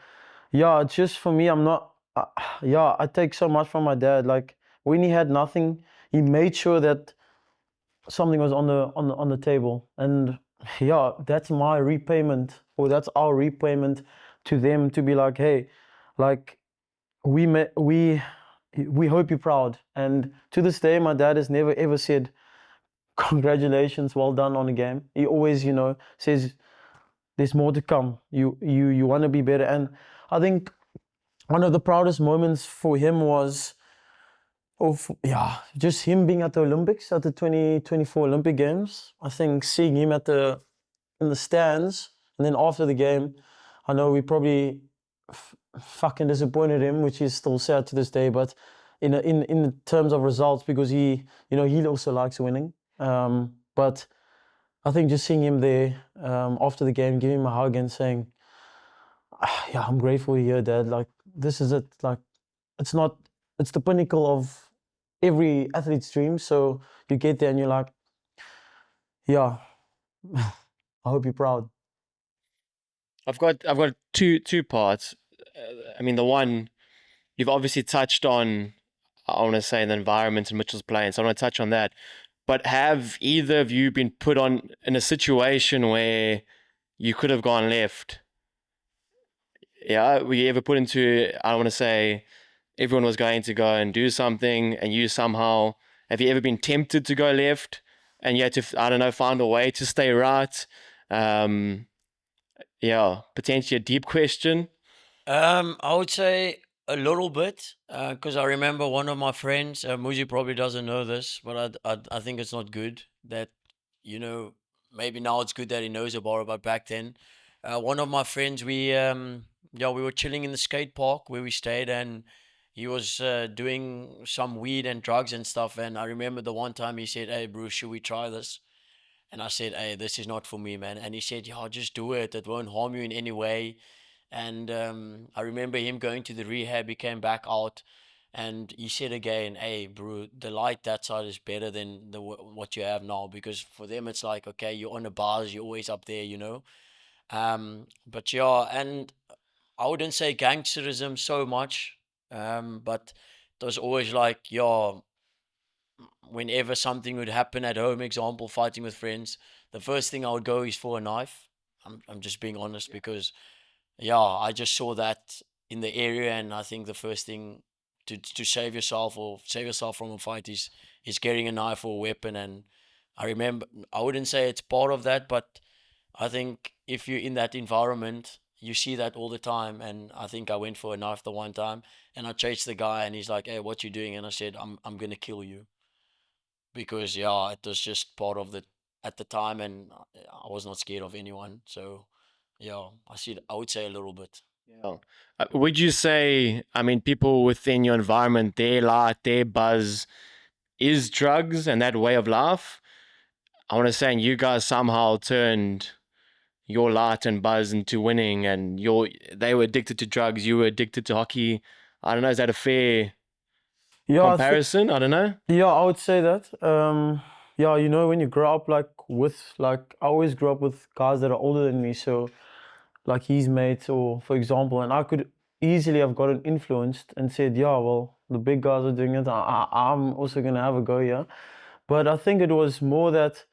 it's just for me, I take so much from my dad. Like, when he had nothing, he made sure that something was on the table. And that's my repayment, or that's our repayment to them, to be like, hey, like, we hope you're proud. And to this day, my dad has never ever said, congratulations, well done on the game. He always, says, there's more to come. You want to be better. And I think one of the proudest moments for him was just him being at the Olympics, at the 2024 Olympic Games. I think seeing him in the stands, and then after the game, I know we probably fucking disappointed him, which is still sad to this day, but in terms of results, because he also likes winning. But I think just seeing him there after the game, giving him a hug and saying, I'm grateful you're here, Dad. Like, this is it. Like, it's the pinnacle of every athlete's dream. So you get there and you're like, I hope you're proud. I've got two parts. I mean, the one you've obviously touched on, I want to say, the environment in Mitchell's Plain, so I want to touch on that. But have either of you been put in a situation where you could have gone left? Yeah, were you ever put into, I want to say, everyone was going to go and do something, and you somehow, have you ever been tempted to go left, and you had to, I don't know, find a way to stay right? Potentially a deep question. I would say a little bit, because I remember one of my friends, Muzi probably doesn't know this, but I think it's not good that, maybe now it's good that he knows about it, but back then, one of my friends, we yeah, we were chilling in the skate park where we stayed, and he was doing some weed and drugs and stuff. And I remember the one time he said, "Hey, Bruce, should we try this?" And I said, "Hey, this is not for me, man." And he said, "Yeah, just do it. It won't harm you in any way." And I remember him going to the rehab. He came back out, and he said again, "Hey, bro, the light that side is better than what you have now, because for them it's like, okay, you're on the bars, you're always up there, you know." But yeah, and I wouldn't say gangsterism so much, but it was always like, yeah, whenever something would happen at home, example, fighting with friends, the first thing I would go is for a knife. I'm just being honest because, yeah, I just saw that in the area, and I think the first thing to save yourself or save yourself from a fight is getting a knife or a weapon. And I remember, I wouldn't say it's part of that, but I think if you're in that environment, you see that all the time. And I think I went for a knife the one time, and I chased the guy, and he's like, "Hey, what you doing?" And I said, I'm gonna kill you." Because yeah, it was just part of the at the time, and I was not scared of anyone. So yeah, I would say a little bit. Yeah. Would you say, I mean, people within your environment, their light, their buzz is drugs and that way of life? I want to say, and you guys somehow turned your light and buzz into winning, and they were addicted to drugs, you were addicted to hockey. I don't know, is that a fair Yeah, comparison? I don't know. yeah, I would say that. Yeah, you know, when you grow up like I always grew up with guys that are older than me, so like his mates, or for example, and I could easily have gotten influenced and said, yeah, well, the big guys are doing it, I'm also gonna have a go, yeah. But I think it was more that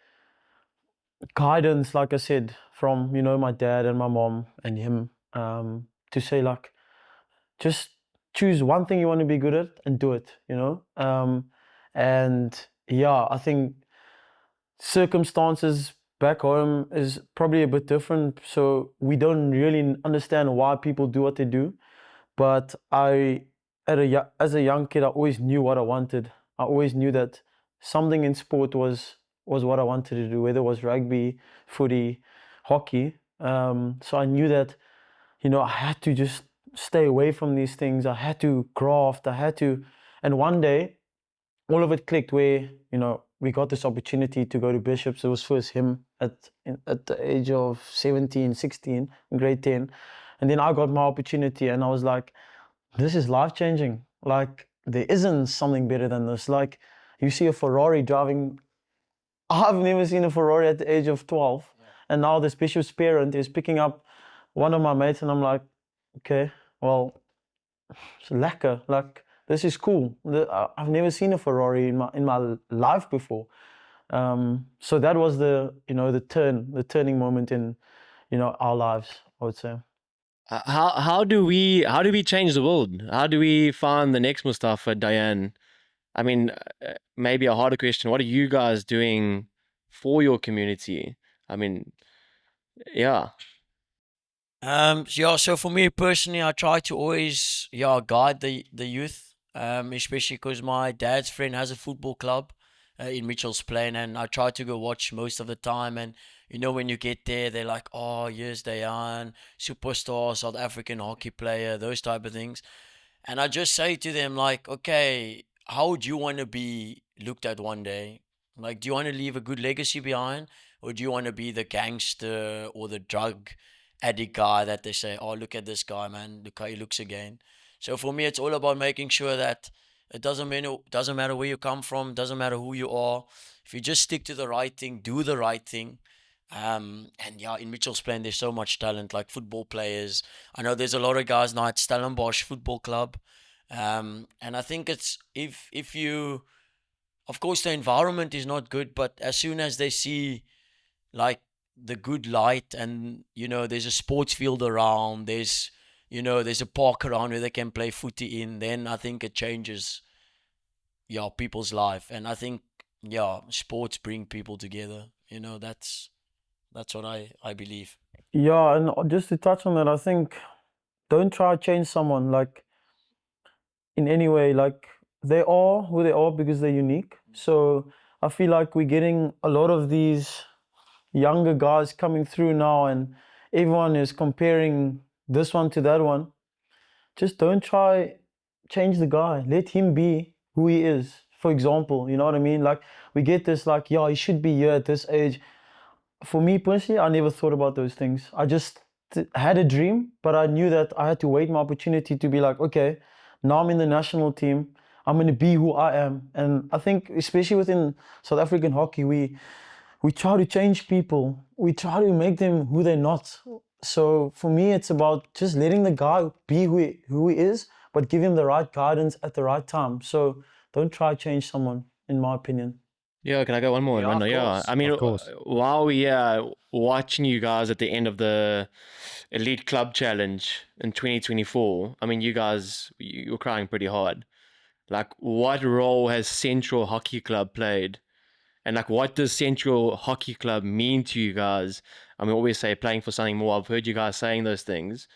guidance, like I said, from, you know, my dad and my mom and him, to say like, just choose one thing you want to be good at and do it, you know. And yeah, I think circumstances back home is probably a bit different, so we don't really understand why people do what they do. But as a young kid, I always knew what I wanted. I always knew that something in sport was what I wanted to do, whether it was rugby, footy, hockey. So I knew that, you know, I had to just stay away from these things. I had to graft. And one day, all of it clicked where, you know, we got this opportunity to go to Bishops. It was first him at the age of 17, 16, in grade 10. And then I got my opportunity, and I was like, this is life changing. Like, there isn't something better than this. Like, you see a Ferrari driving. I've never seen a Ferrari at the age of 12. Yeah. And now this Bishop's parent is picking up one of my mates, and I'm like, okay, well, it's lekker. Like, this is cool. I've never seen a Ferrari in my life before. So that was the turning moment in, you know, our lives, I would say. How do we change the world? How do we find the next Mustafa, Diane? I mean, maybe a harder question. What are you guys doing for your community? I mean, yeah. Yeah, so for me personally, I try to always guide the youth, especially because my dad's friend has a football club in Mitchell's Plain, and I try to go watch most of the time. And you know, when you get there, they're like, "Oh, here's Dayan, superstar South African hockey player," those type of things. And I just say to them, like, okay, how would you want to be looked at one day? Like, do you want to leave a good legacy behind? Or do you want to be the gangster or the drug addict guy that they say, "Oh, look at this guy, man. Look how he looks again." So for me, it's all about making sure that it doesn't matter where you come from, doesn't matter who you are. If you just stick to the right thing, do the right thing. And yeah, in Mitchell's Plain, there's so much talent, like football players. I know there's a lot of guys now at Stellenbosch Football Club. And I think it's if you, of course, the environment is not good, but as soon as they see like the good light, and you know, there's a sports field around, there's a park around where they can play footy in, then I think it changes people's life. And I think sports bring people together. You know, that's what I believe. Yeah, and just to touch on that, I think don't try to change someone like in any way. Like, they are who they are because they're unique. So I feel like we're getting a lot of these younger guys coming through now, and everyone is comparing this one to that one, just don't try change the guy. Let him be who he is. For example, you know what I mean? Like we get this like, yeah, he should be here at this age. For me personally, I never thought about those things. I just had a dream, but I knew that I had to wait my opportunity to be like, okay, now I'm in the national team. I'm going to be who I am. And I think, especially within South African hockey, we try to change people. We try to make them who they're not. So for me, it's about just letting the guy be who he is, but give him the right guidance at the right time. So don't try to change someone, in my opinion. Yeah, can I go one more? Yeah, of Yeah, course, I mean, of course. while we're watching you guys at the end of the Elite Club Challenge in 2024, I mean, you guys, you were crying pretty hard. Like, what role has Central Hockey Club played? And like, what does Central Hockey Club mean to you guys? I mean, always say playing for something more. I've heard you guys saying those things.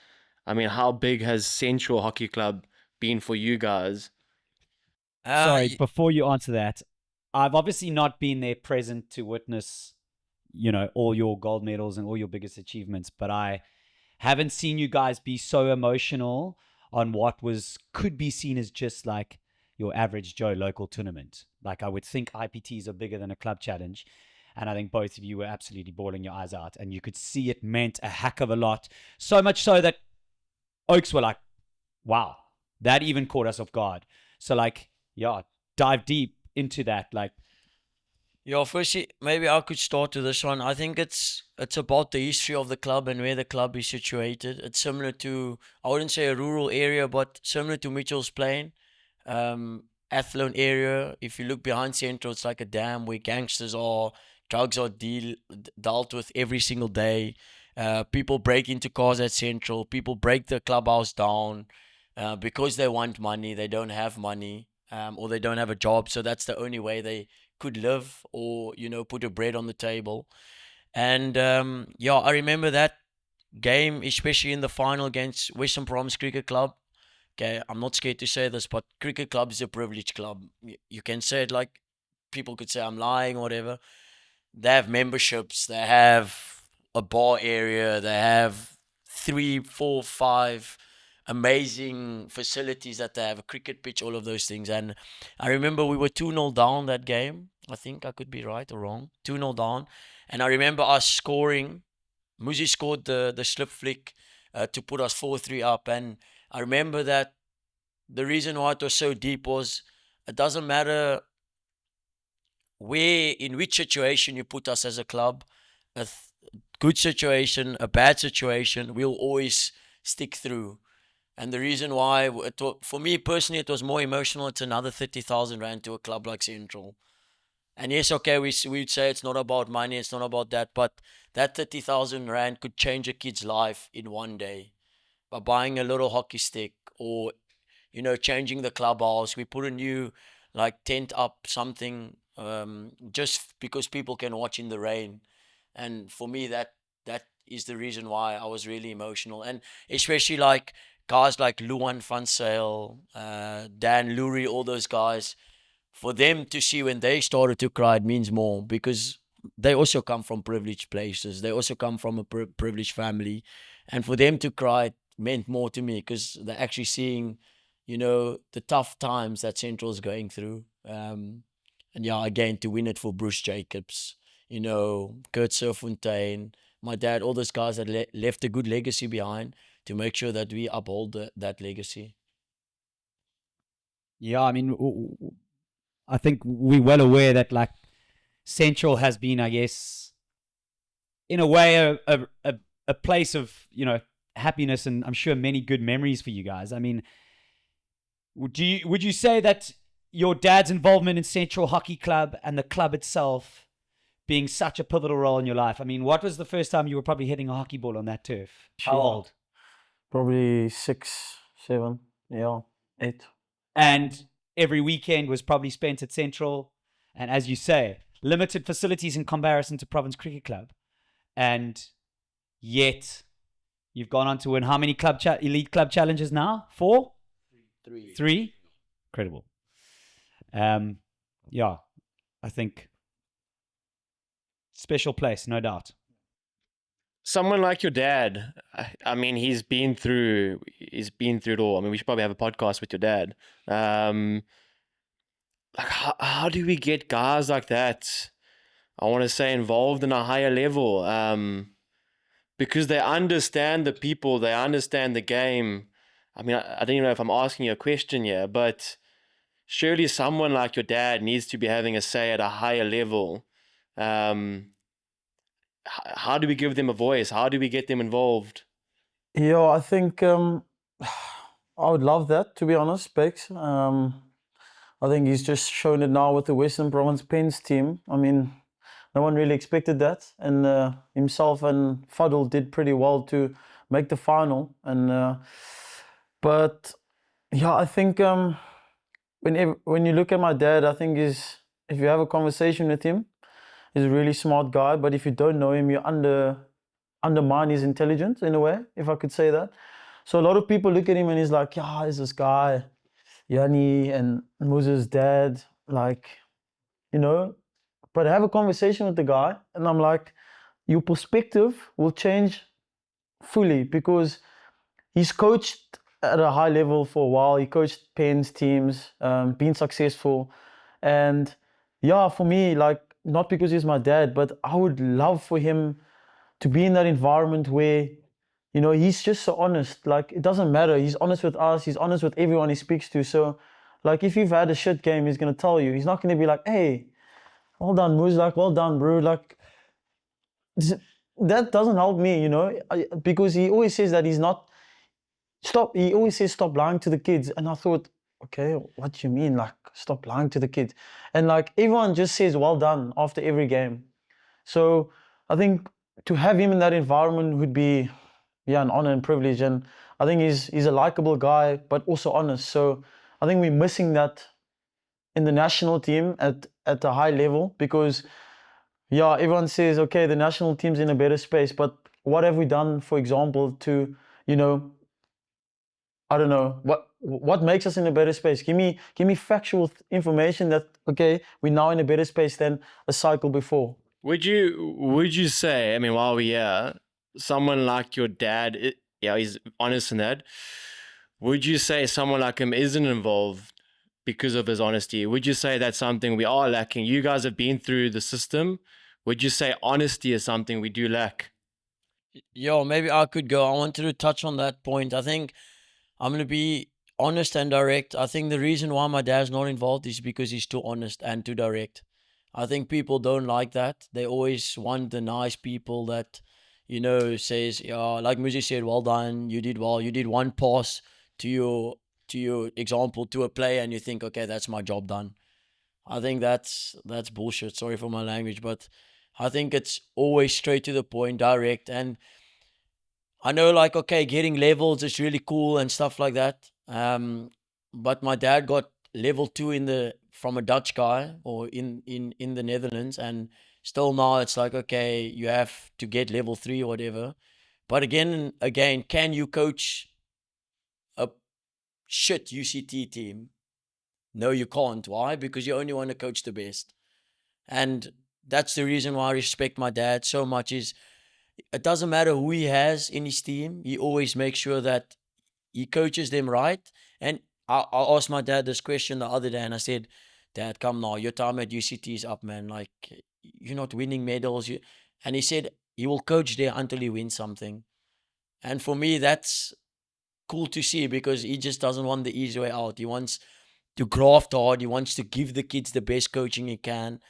I mean, how big has Central Hockey Club been for you guys? Sorry, Y- before you answer that, I've obviously not been there present to witness, all your gold medals and all your biggest achievements, but I haven't seen you guys be so emotional on what could be seen as just like your average Joe local tournament. Like I would think IPTs are bigger than a club challenge. And I think both of you were absolutely bawling your eyes out, and you could see it meant a heck of a lot. So much so that Oaks were like, wow, that even caught us off guard. So like, yeah, dive deep into that. Like, Yeah, firstly, maybe I could start with this one. I think it's about the history of the club and where the club is situated. It's similar to, I wouldn't say a rural area, but similar to Mitchell's Plain, affluent area. If you look behind Central, it's like a dam where gangsters are, drugs are dealt with every single day. People break into cars at Central. People break the clubhouse down because they want money. They don't have money, or they don't have a job. So that's the only way they could live, or put a bread on the table. And yeah, I remember that game, especially in the final against Western Province Cricket Club. Okay, I'm not scared to say this, but cricket club is a privileged club. You can say it like, people could say I'm lying or whatever. They have memberships, they have a bar area, they have 3, 4, 5 amazing facilities that they have, a cricket pitch, all of those things. And I remember we were 2-0 down that game. I think I could be right or wrong. 2-0 down. And I remember us scoring. Muzi scored the slip flick to put us 4-3 up. And I remember that the reason why it was so deep was, it doesn't matter in which situation you put us as a club, a good situation, a bad situation, we'll always stick through. And the reason why, for me personally, it was more emotional. It's another 30,000 Rand to a club like Central. And yes, okay, we'd say it's not about money, it's not about that, but that 30,000 Rand could change a kid's life in one day by buying a little hockey stick, or changing the clubhouse. We put a new tent up, something, just because people can watch in the rain. And for me, that is the reason why I was really emotional. And especially like guys like Luan van Sail, Dan Lurie, all those guys, for them to see when they started to cry, it means more, because they also come from privileged places. They also come from a privileged family. And for them to cry, it meant more to me, because they're actually seeing, the tough times that Central's going through. And yeah, again, to win it for Bruce Jacobs, Kurt Serfontein, my dad, all those guys that left a good legacy behind, to make sure that we uphold that legacy. yeah, I mean, I think we're well aware that like Central has been, I guess, in a way, a place of happiness, and I'm sure many good memories for you guys. I mean, would you say that your dad's involvement in Central Hockey Club and the club itself being such a pivotal role in your life? I mean, what was the first time you were probably hitting a hockey ball on that turf? How Sure. old? Probably 6, 7, yeah, 8. And every weekend was probably spent at Central. And as you say, limited facilities in comparison to Province Cricket Club. And yet, you've gone on to win how many elite club challenges now? 4? 3? Incredible. Yeah, I think special place, no doubt. someone like your dad, I mean, he's been through it all. I mean, we should probably have a podcast with your dad. Like, how do we get guys like that, I want to say, involved in a higher level? Because they understand the people, they understand the game. I mean, I don't even know if I'm asking you a question here, but surely someone like your dad needs to be having a say at a higher level. How do we give them a voice? How do we get them involved? Yeah, I think I would love that, to be honest, Bex. I think he's just shown it now with the Western Province Pens team. I mean, no one really expected that, and himself and Huddle did pretty well to make the final. And but yeah, I think when you look at my dad, I think if you have a conversation with him, he's a really smart guy. But if you don't know him, you undermine his intelligence in a way, if I could say that. So a lot of people look at him and he's like, yeah, is this guy, Yanni and Moses' dad, like, you know. But I have a conversation with the guy, and I'm like, your perspective will change fully because he's coached at a high level for a while. He coached Pens teams, been successful. And yeah, for me, like, not because he's my dad, but I would love for him to be in that environment where, he's just so honest. Like, it doesn't matter. He's honest with us. He's honest with everyone he speaks to. So, like, if you've had a shit game, he's going to tell you. He's not going to be like, hey, well done, Moose. Like, well done, bro. Like, that doesn't help me, because he always says that he's not, he always says stop lying to the kids. And I thought, okay, what do you mean? Like, stop lying to the kids. And like, everyone just says well done after every game. So I think to have him in that environment would be, an honor and privilege. And I think he's a likable guy, but also honest. So I think we're missing that in the national team at a high level because, everyone says, okay, the national team's in a better space, but what have we done, for example, to, I don't know, what makes us in a better space? Give me factual information that, okay, we're now in a better space than a cycle before. Would you say, I mean, while we're here, someone like your dad, he's honest in that. Would you say someone like him isn't involved because of his honesty? Would you say that's something we are lacking? You guys have been through the system. Would you say honesty is something we do lack? Yo, maybe I could go. I wanted to touch on that point. I think I'm going to be honest and direct. I think the reason why my dad's not involved is because he's too honest and too direct. I think people don't like that. They always want the nice people that, says, yeah, like Muzi said, well done, you did well. You did one pass to your example to a play and you think, okay, that's my job done. I think that's bullshit. Sorry for my language, but I think it's always straight to the point, direct. And I know, like, okay, getting levels is really cool and stuff like that. But my dad got level 2 from a Dutch guy or in the Netherlands, and still now it's like, okay, you have to get level 3 or whatever. But again, can you coach a shit UCT team? No, you can't. Why? Because you only want to coach the best. And that's the reason why I respect my dad so much. Is it doesn't matter who he has in his team, he always makes sure that he coaches them right. And I asked my dad this question the other day, and I said, Dad, come now, your time at UCT is up, man. Like, you're not winning medals. And he said he will coach there until he wins something. And for me, that's cool to see because he just doesn't want the easy way out. He wants to graft hard. He wants to give the kids the best coaching he can.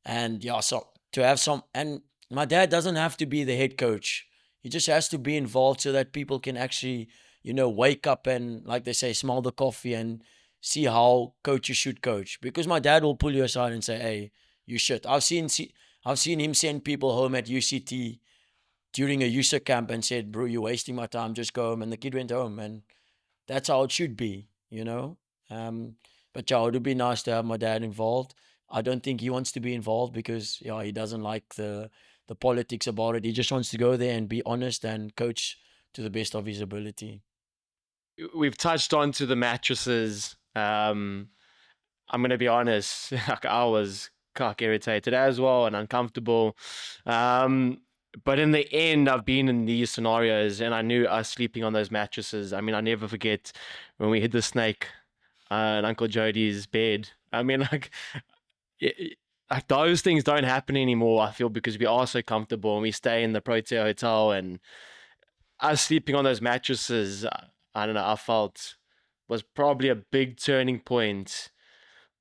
And so to have some, and my dad doesn't have to be the head coach. He just has to be involved so that people can actually, wake up and, like they say, smell the coffee and see how coaches should coach. Because my dad will pull you aside and say, hey, you should. I've seen him send people home at UCT during a user camp and said, bro, you're wasting my time, just go home. And the kid went home, and that's how it should be, But it would be nice to have my dad involved. I don't think he wants to be involved because he doesn't like the politics about it. He just wants to go there and be honest and coach to the best of his ability. We've touched on to the mattresses. I'm going to be honest, I was irritated as well and uncomfortable. But in the end, I've been in these scenarios, and I knew us sleeping on those mattresses. I mean, I never forget when we hid the snake in Uncle Jody's bed. I mean, like those things don't happen anymore. I feel because we are so comfortable and we stay in the Protea Hotel, and us sleeping on those mattresses. I don't know. I felt was probably a big turning point.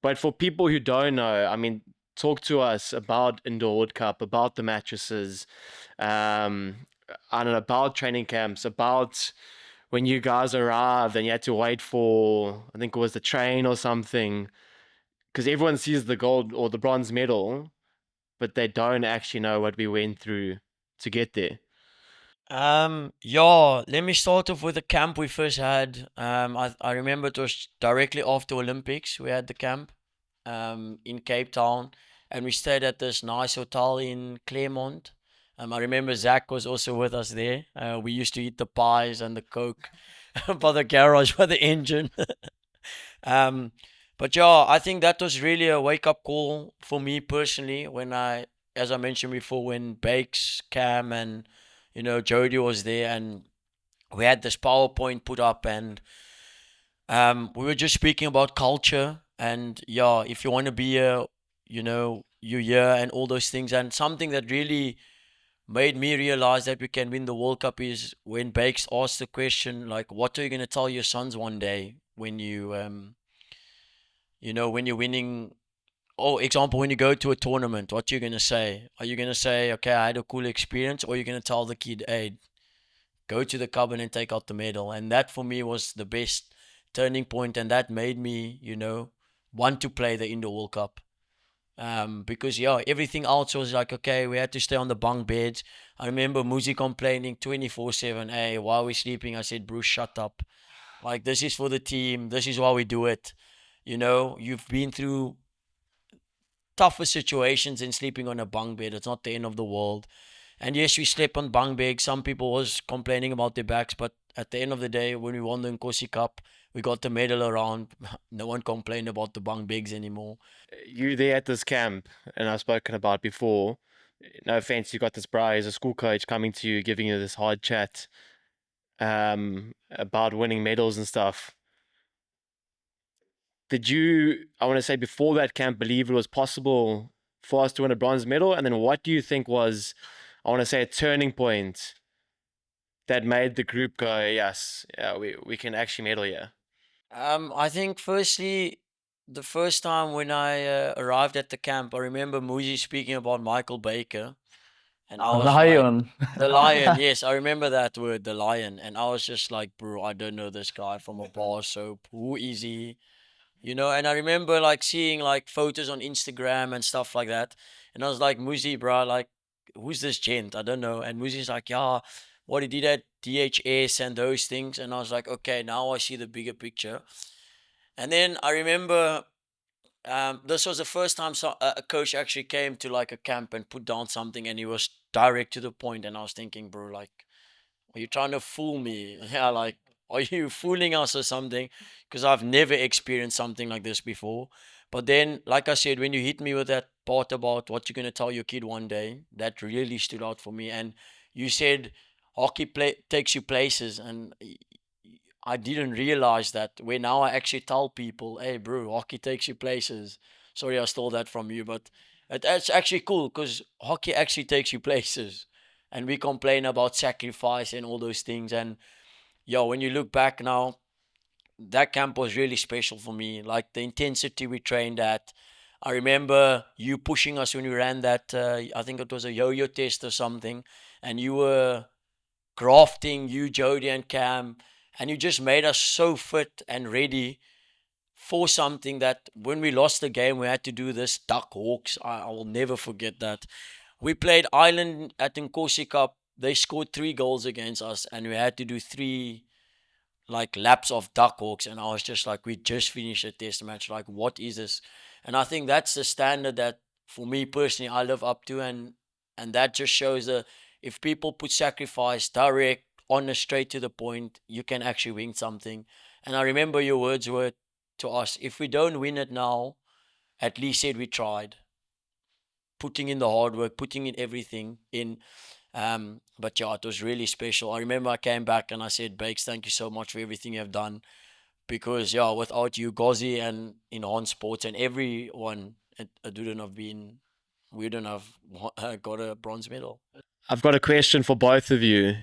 But for people who don't know, I mean, talk to us about Indoor World Cup, about the mattresses, um, I don't know, about training camps, about when you guys arrived and you had to wait for, I think it was the train or something, because everyone sees the gold or the bronze medal, but they don't actually know what we went through to get there. Yeah, let me start off with the camp we first had. I remember it was directly after Olympics. We had the camp in Cape Town, and we stayed at this nice hotel in Claremont. I remember Zach was also with us there. We used to eat the pies and the Coke by the garage, by the engine. um, but yeah, I think that was really a wake up call for me personally when as I mentioned before, when Bakes, Cam, and Jody was there, and we had this PowerPoint put up, and we were just speaking about culture, and yeah, if you want to be a, you're here and all those things, and something that really made me realize that we can win the World Cup is when Bakes asked the question like, "What are you going to tell your sons one day when when you're winning?" Oh, example, when you go to a tournament, what you going to say? Are you going to say, "Okay, I had a cool experience," or are you going to tell the kid, "Hey, go to the cabin and take out the medal"? And that for me was the best turning point, and that made me, want to play the Indoor World Cup. Because yeah, everything else was like, okay, we had to stay on the bunk beds. I remember Muzi complaining 24/7, "Hey, why are we sleeping?" I said, "Bruce, shut up. Like, this is for the team. This is why we do it. You've been through tougher situations than sleeping on a bunk bed. It's not the end of the world." And yes, we slept on bunk beds. Some people was complaining about their backs, but at the end of the day, when we won the Nkosi Cup, we got the medal around. No one complained about the bunk beds anymore. You there at this camp, and I've spoken about before. No offense, you got this bro, he's a school coach coming to you, giving you this hard chat about winning medals and stuff. Did you, I want to say, before that camp, believe it was possible for us to win a bronze medal? And then what do you think was, I want to say, a turning point that made the group go, yes, yeah, we can actually medal here? I think firstly, the first time when I arrived at the camp, I remember Muzi speaking about Michael Baker, and I was like, Lion. the lion. Yes, I remember that word, the lion, and I was just like, bro, I don't know this guy from a bar soap. Who is he? And I remember like seeing like photos on Instagram and stuff like that, and I was like, Muzi, bro, like, who's this gent? I don't know. And Muzi's like, yeah, what he did at DHS and those things, and I was like, okay, now I see the bigger picture. And then I remember this was the first time a coach actually came to like a camp and put down something, and he was direct to the point. And I was thinking, bro, like, are you trying to fool me? Yeah, like, are you fooling us or something? Because I've never experienced something like this before. But then, like I said, when you hit me with that part about what you're going to tell your kid one day, that really stood out for me. And you said hockey takes you places. And I didn't realize that when now I actually tell people, hey, bro, hockey takes you places. Sorry, I stole that from you, but it's actually cool because hockey actually takes you places. And we complain about sacrifice and all those things. And yeah, when you look back now, that camp was really special for me. Like the intensity we trained at. I remember you pushing us when we ran that, I think it was a yo yo test or something. And you were grafting, you, Jody, and Cam. And you just made us so fit and ready for something that when we lost the game, we had to do this Duck Hawks. I will never forget that. We played Ireland at Nkosi Cup. They scored 3 goals against us, and we had to do 3 like laps of Duck Hawks. And I was just like, we just finished a test match. Like, what is this? And I think that's the standard that, for me personally, I live up to, and that just shows that if people put sacrifice, direct, honest, straight to the point, you can actually win something. And I remember your words were to us, if we don't win it now, at least said we tried. Putting in the hard work, putting in everything in. But yeah, it was really special. I remember I came back and I said, Bakes, thank you so much for everything you have done. Because yeah, without you, Gozzy and Enhanced Sports and everyone, it wouldn't have been, we wouldn't have got a bronze medal. I've got a question for both of you.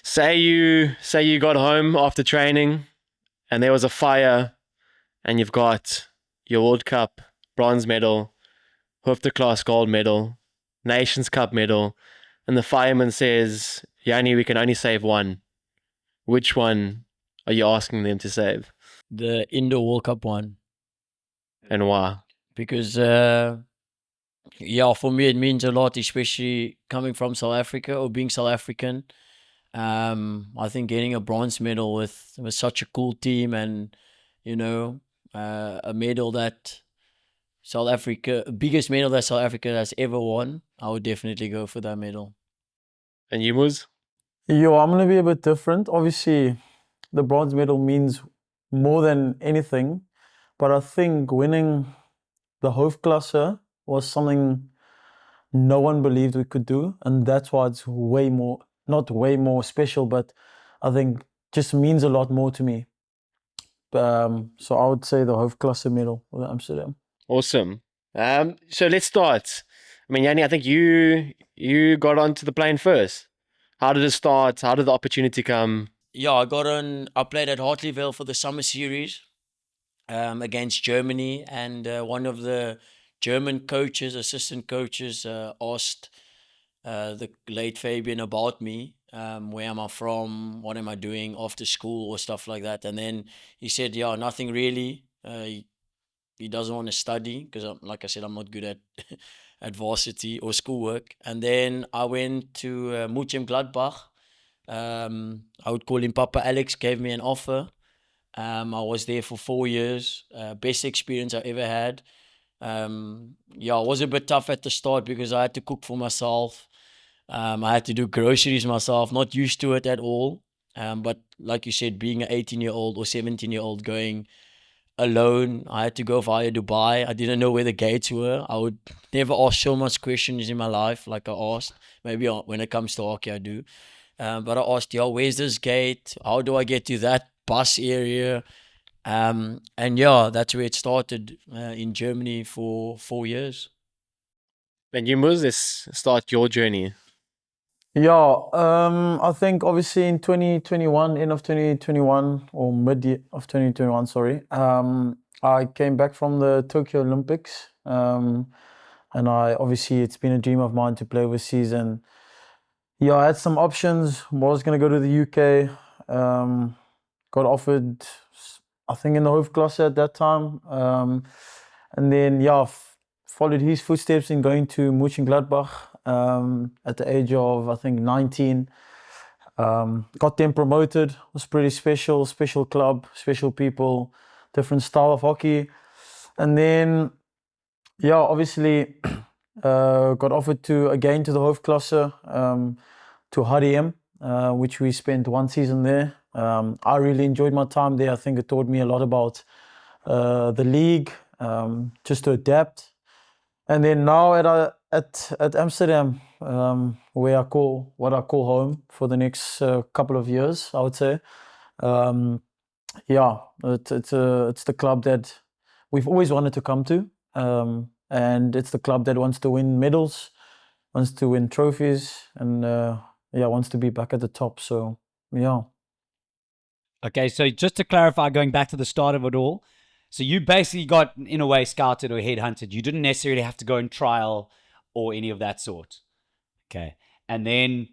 Say you got home after training and there was a fire and you've got your World Cup bronze medal, Hoofdklasse gold medal, Nations Cup medal, and the fireman says, Yanni, we can only save one. Which one are you asking them to save? The Indoor World Cup one. And why? Because yeah, for me it means a lot, especially coming from South Africa or being South African. I think getting a bronze medal with such a cool team and a medal that South Africa, biggest medal that South Africa has ever won, I would definitely go for that medal. And you, Muz? Yo, I'm gonna be a bit different. Obviously, the bronze medal means more than anything, but I think winning the Hoofdklasse was something no one believed we could do, and that's why it's way more, not way more special, but I think just means a lot more to me. So I would say the Hoofdklasse medal with Amsterdam. Awesome. So let's start. I mean, Yanni, I think you got onto the plane first. How did it start? How did the opportunity come? Yeah, I played at Hartleyville for the summer series against Germany, and one of the German coaches, assistant coaches, asked the late Fabian about me. Where am I from? What am I doing after school or stuff like that? And then he said, yeah, nothing really. He doesn't want to study because, like I said, I'm not good at at varsity or schoolwork. And then I went to Gladbach. I would call him Papa Alex, gave me an offer. I was there for 4 years. Best experience I ever had. Yeah, it was a bit tough at the start because I had to cook for myself. I had to do groceries myself, not used to it at all. But like you said, being an 18-year-old or 17-year-old going alone, I had to go via Dubai. I didn't know where the gates were. I would never ask so much questions in my life like I asked. Maybe when it comes to hockey, I do. But I asked, yo, where's this gate? How do I get to that bus area? And yeah, that's where it started in Germany for 4 years. And you, Muz, let's start your journey. Yeah, I think obviously in 2021, end of 2021 or mid of 2021, sorry, I came back from the Tokyo Olympics, and obviously it's been a dream of mine to play overseas, and yeah, I had some options. Was gonna go to the UK, got offered, I think in the Hoofdklasse at that time, and then yeah, followed his footsteps in going to Mönchengladbach at the age of I think 19. Got them promoted. Was pretty special club, special people, different style of hockey, and then yeah, obviously got offered to the Hoofdklasse, to Huddle, which we spent 1 season there. I really enjoyed my time there. I think it taught me a lot about the league, just to adapt. And then now at Amsterdam, where I call home for the next couple of years, I would say. Yeah, it's the club that we've always wanted to come to, and it's the club that wants to win medals, wants to win trophies, and yeah, wants to be back at the top. So yeah. Okay, so just to clarify, going back to the start of it all, so you basically got, in a way, scouted or headhunted. You didn't necessarily have to go and trial or any of that sort. Okay. And then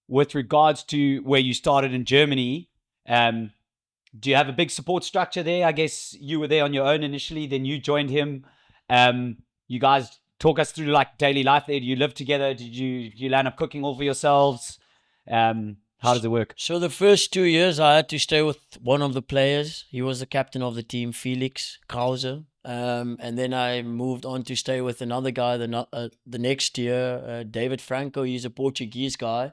with regards to where you started in Germany, do you have a big support structure there? I guess you were there on your own initially, then you joined him. You guys talk us through like daily life there. Do you live together? Did you land up cooking all for yourselves? How does it work? So the first 2 years I had to stay with one of the players. He was the captain of the team, Felix Krause. And then I moved on to stay with another guy the next year, David Franco. He's a Portuguese guy.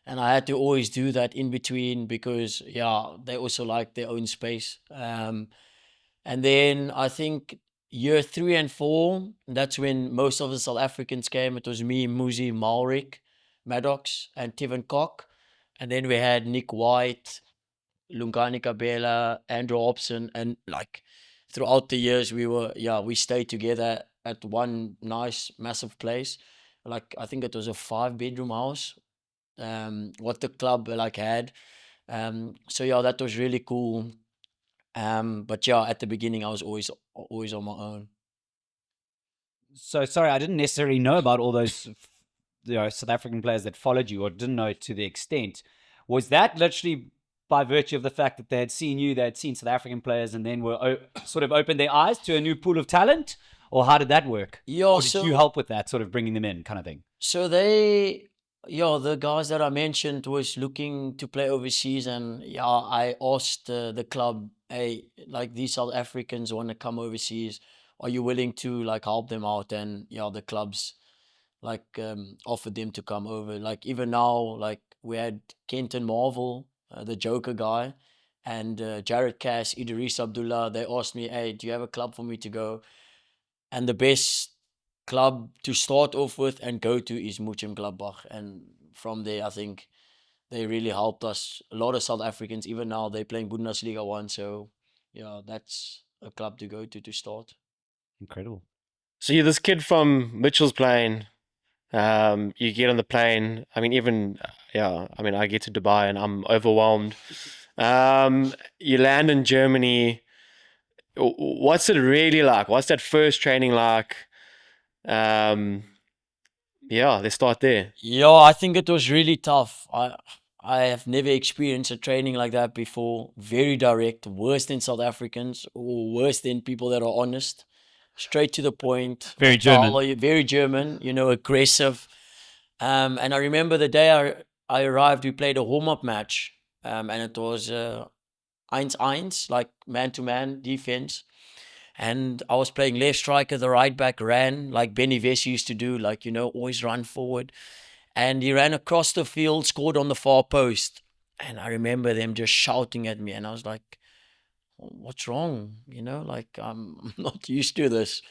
And I had to always do that in between because, yeah, they also like their own space. And then I think year 3 and 4, that's when most of the South Africans came. It was me, Muzi, Malrik. Maddox and Tevin Cock. And then we had Nick White, Lungani Kabela, Andrew Hobson, and like throughout the years we stayed together at one nice massive place. Like I think it was a 5-bedroom house, what the club like had. So yeah, that was really cool. But yeah, at the beginning I was always on my own. So sorry, I didn't necessarily know about all those South African players that followed you, or didn't know to the extent. Was that literally by virtue of the fact that they had seen you, they had seen South African players, and then were sort of opened their eyes to a new pool of talent? Or how did that work? Yeah, or did you help with that, sort of bringing them in, kind of thing? So the guys that I mentioned was looking to play overseas, and yeah, I asked the club, hey, like these South Africans want to come overseas, are you willing to like help them out? And yeah, the clubs like offered them to come over. Like even now, like we had Kenton Marvel, the Joker guy, and Jared Cass, Idris Abdullah. They asked me, hey, do you have a club for me to go? And the best club to start off with and go to is Muchem Gladbach. And from there, I think they really helped us. A lot of South Africans, even now, they're playing Bundesliga 1. So, yeah, that's a club to go to start. Incredible. So you're this kid from Mitchell's Plain. You get on the plane. I mean, even I mean, I get to Dubai and I'm overwhelmed. You land in Germany. What's it really like? What's that first training like? Let's start there. Yeah, I think it was really tough. I have never experienced a training like that before. Very direct, worse than South Africans, or worse than people that are honest. Straight to the point. Very German. Very German, aggressive. And I remember the day I arrived, we played a warm-up match. And it was 1-1, like man-to-man defense. And I was playing left striker, the right back ran like Benny Vess used to do, like, always run forward. And he ran across the field, scored on the far post. And I remember them just shouting at me. And I was like, what's wrong? Like, I'm not used to this.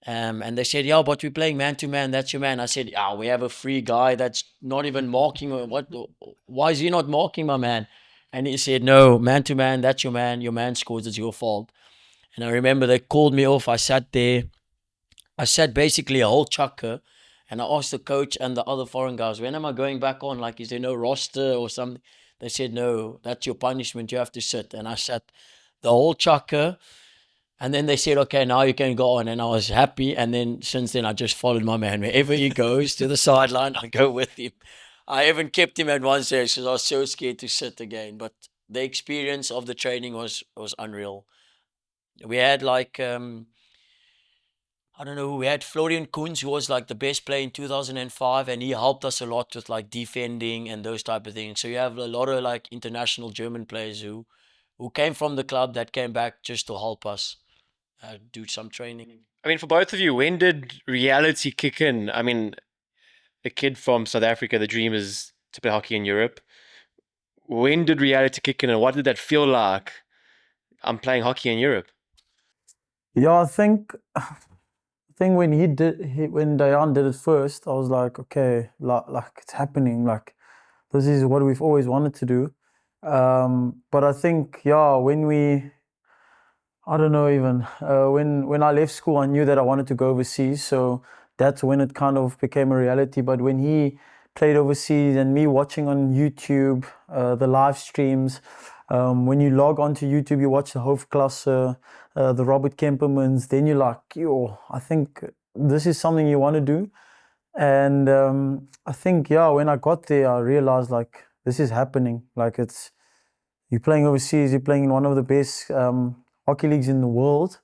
And they said, yeah, but we're playing man-to-man. That's your man. I said, yeah, we have a free guy that's not even marking. Why is he not marking my man? And he said, no, man-to-man, that's your man. Your man scores, it's your fault. And I remember they called me off. I sat there. I sat basically a whole chukker. And I asked the coach and the other foreign guys, when am I going back on? Like, is there no roster or something? They said, no, that's your punishment. You have to sit. And I sat the whole chukker. And then they said, okay, now you can go on. And I was happy. And then since then, I just followed my man. Wherever he goes to the sideline, I go with him. I even kept him at one stage because I was so scared to sit again. But the experience of the training was unreal. We had like, I don't know, we had Florian Kunz, who was like the best player in 2005, and he helped us a lot with like defending and those type of things. So you have a lot of like international German players who came from the club that came back just to help us do some training. I mean, for both of you, when did reality kick in? I mean, a kid from South Africa, the dream is to play hockey in Europe. When did reality kick in, and what did that feel like? I'm playing hockey in Europe. Yeah, I think when when Dayan did it first, I was like, okay, like it's happening. Like this is what we've always wanted to do. But I think, I don't know even, when I left school, I knew that I wanted to go overseas. So that's when it kind of became a reality. But when he played overseas and me watching on YouTube, the live streams, when you log onto YouTube, you watch the Hoofdklasse, the Robert Kempermans, then you're like, yo, I think this is something you want to do. And I think, when I got there, I realized like this is happening. Like you're playing overseas, you're playing in one of the best hockey leagues in the world,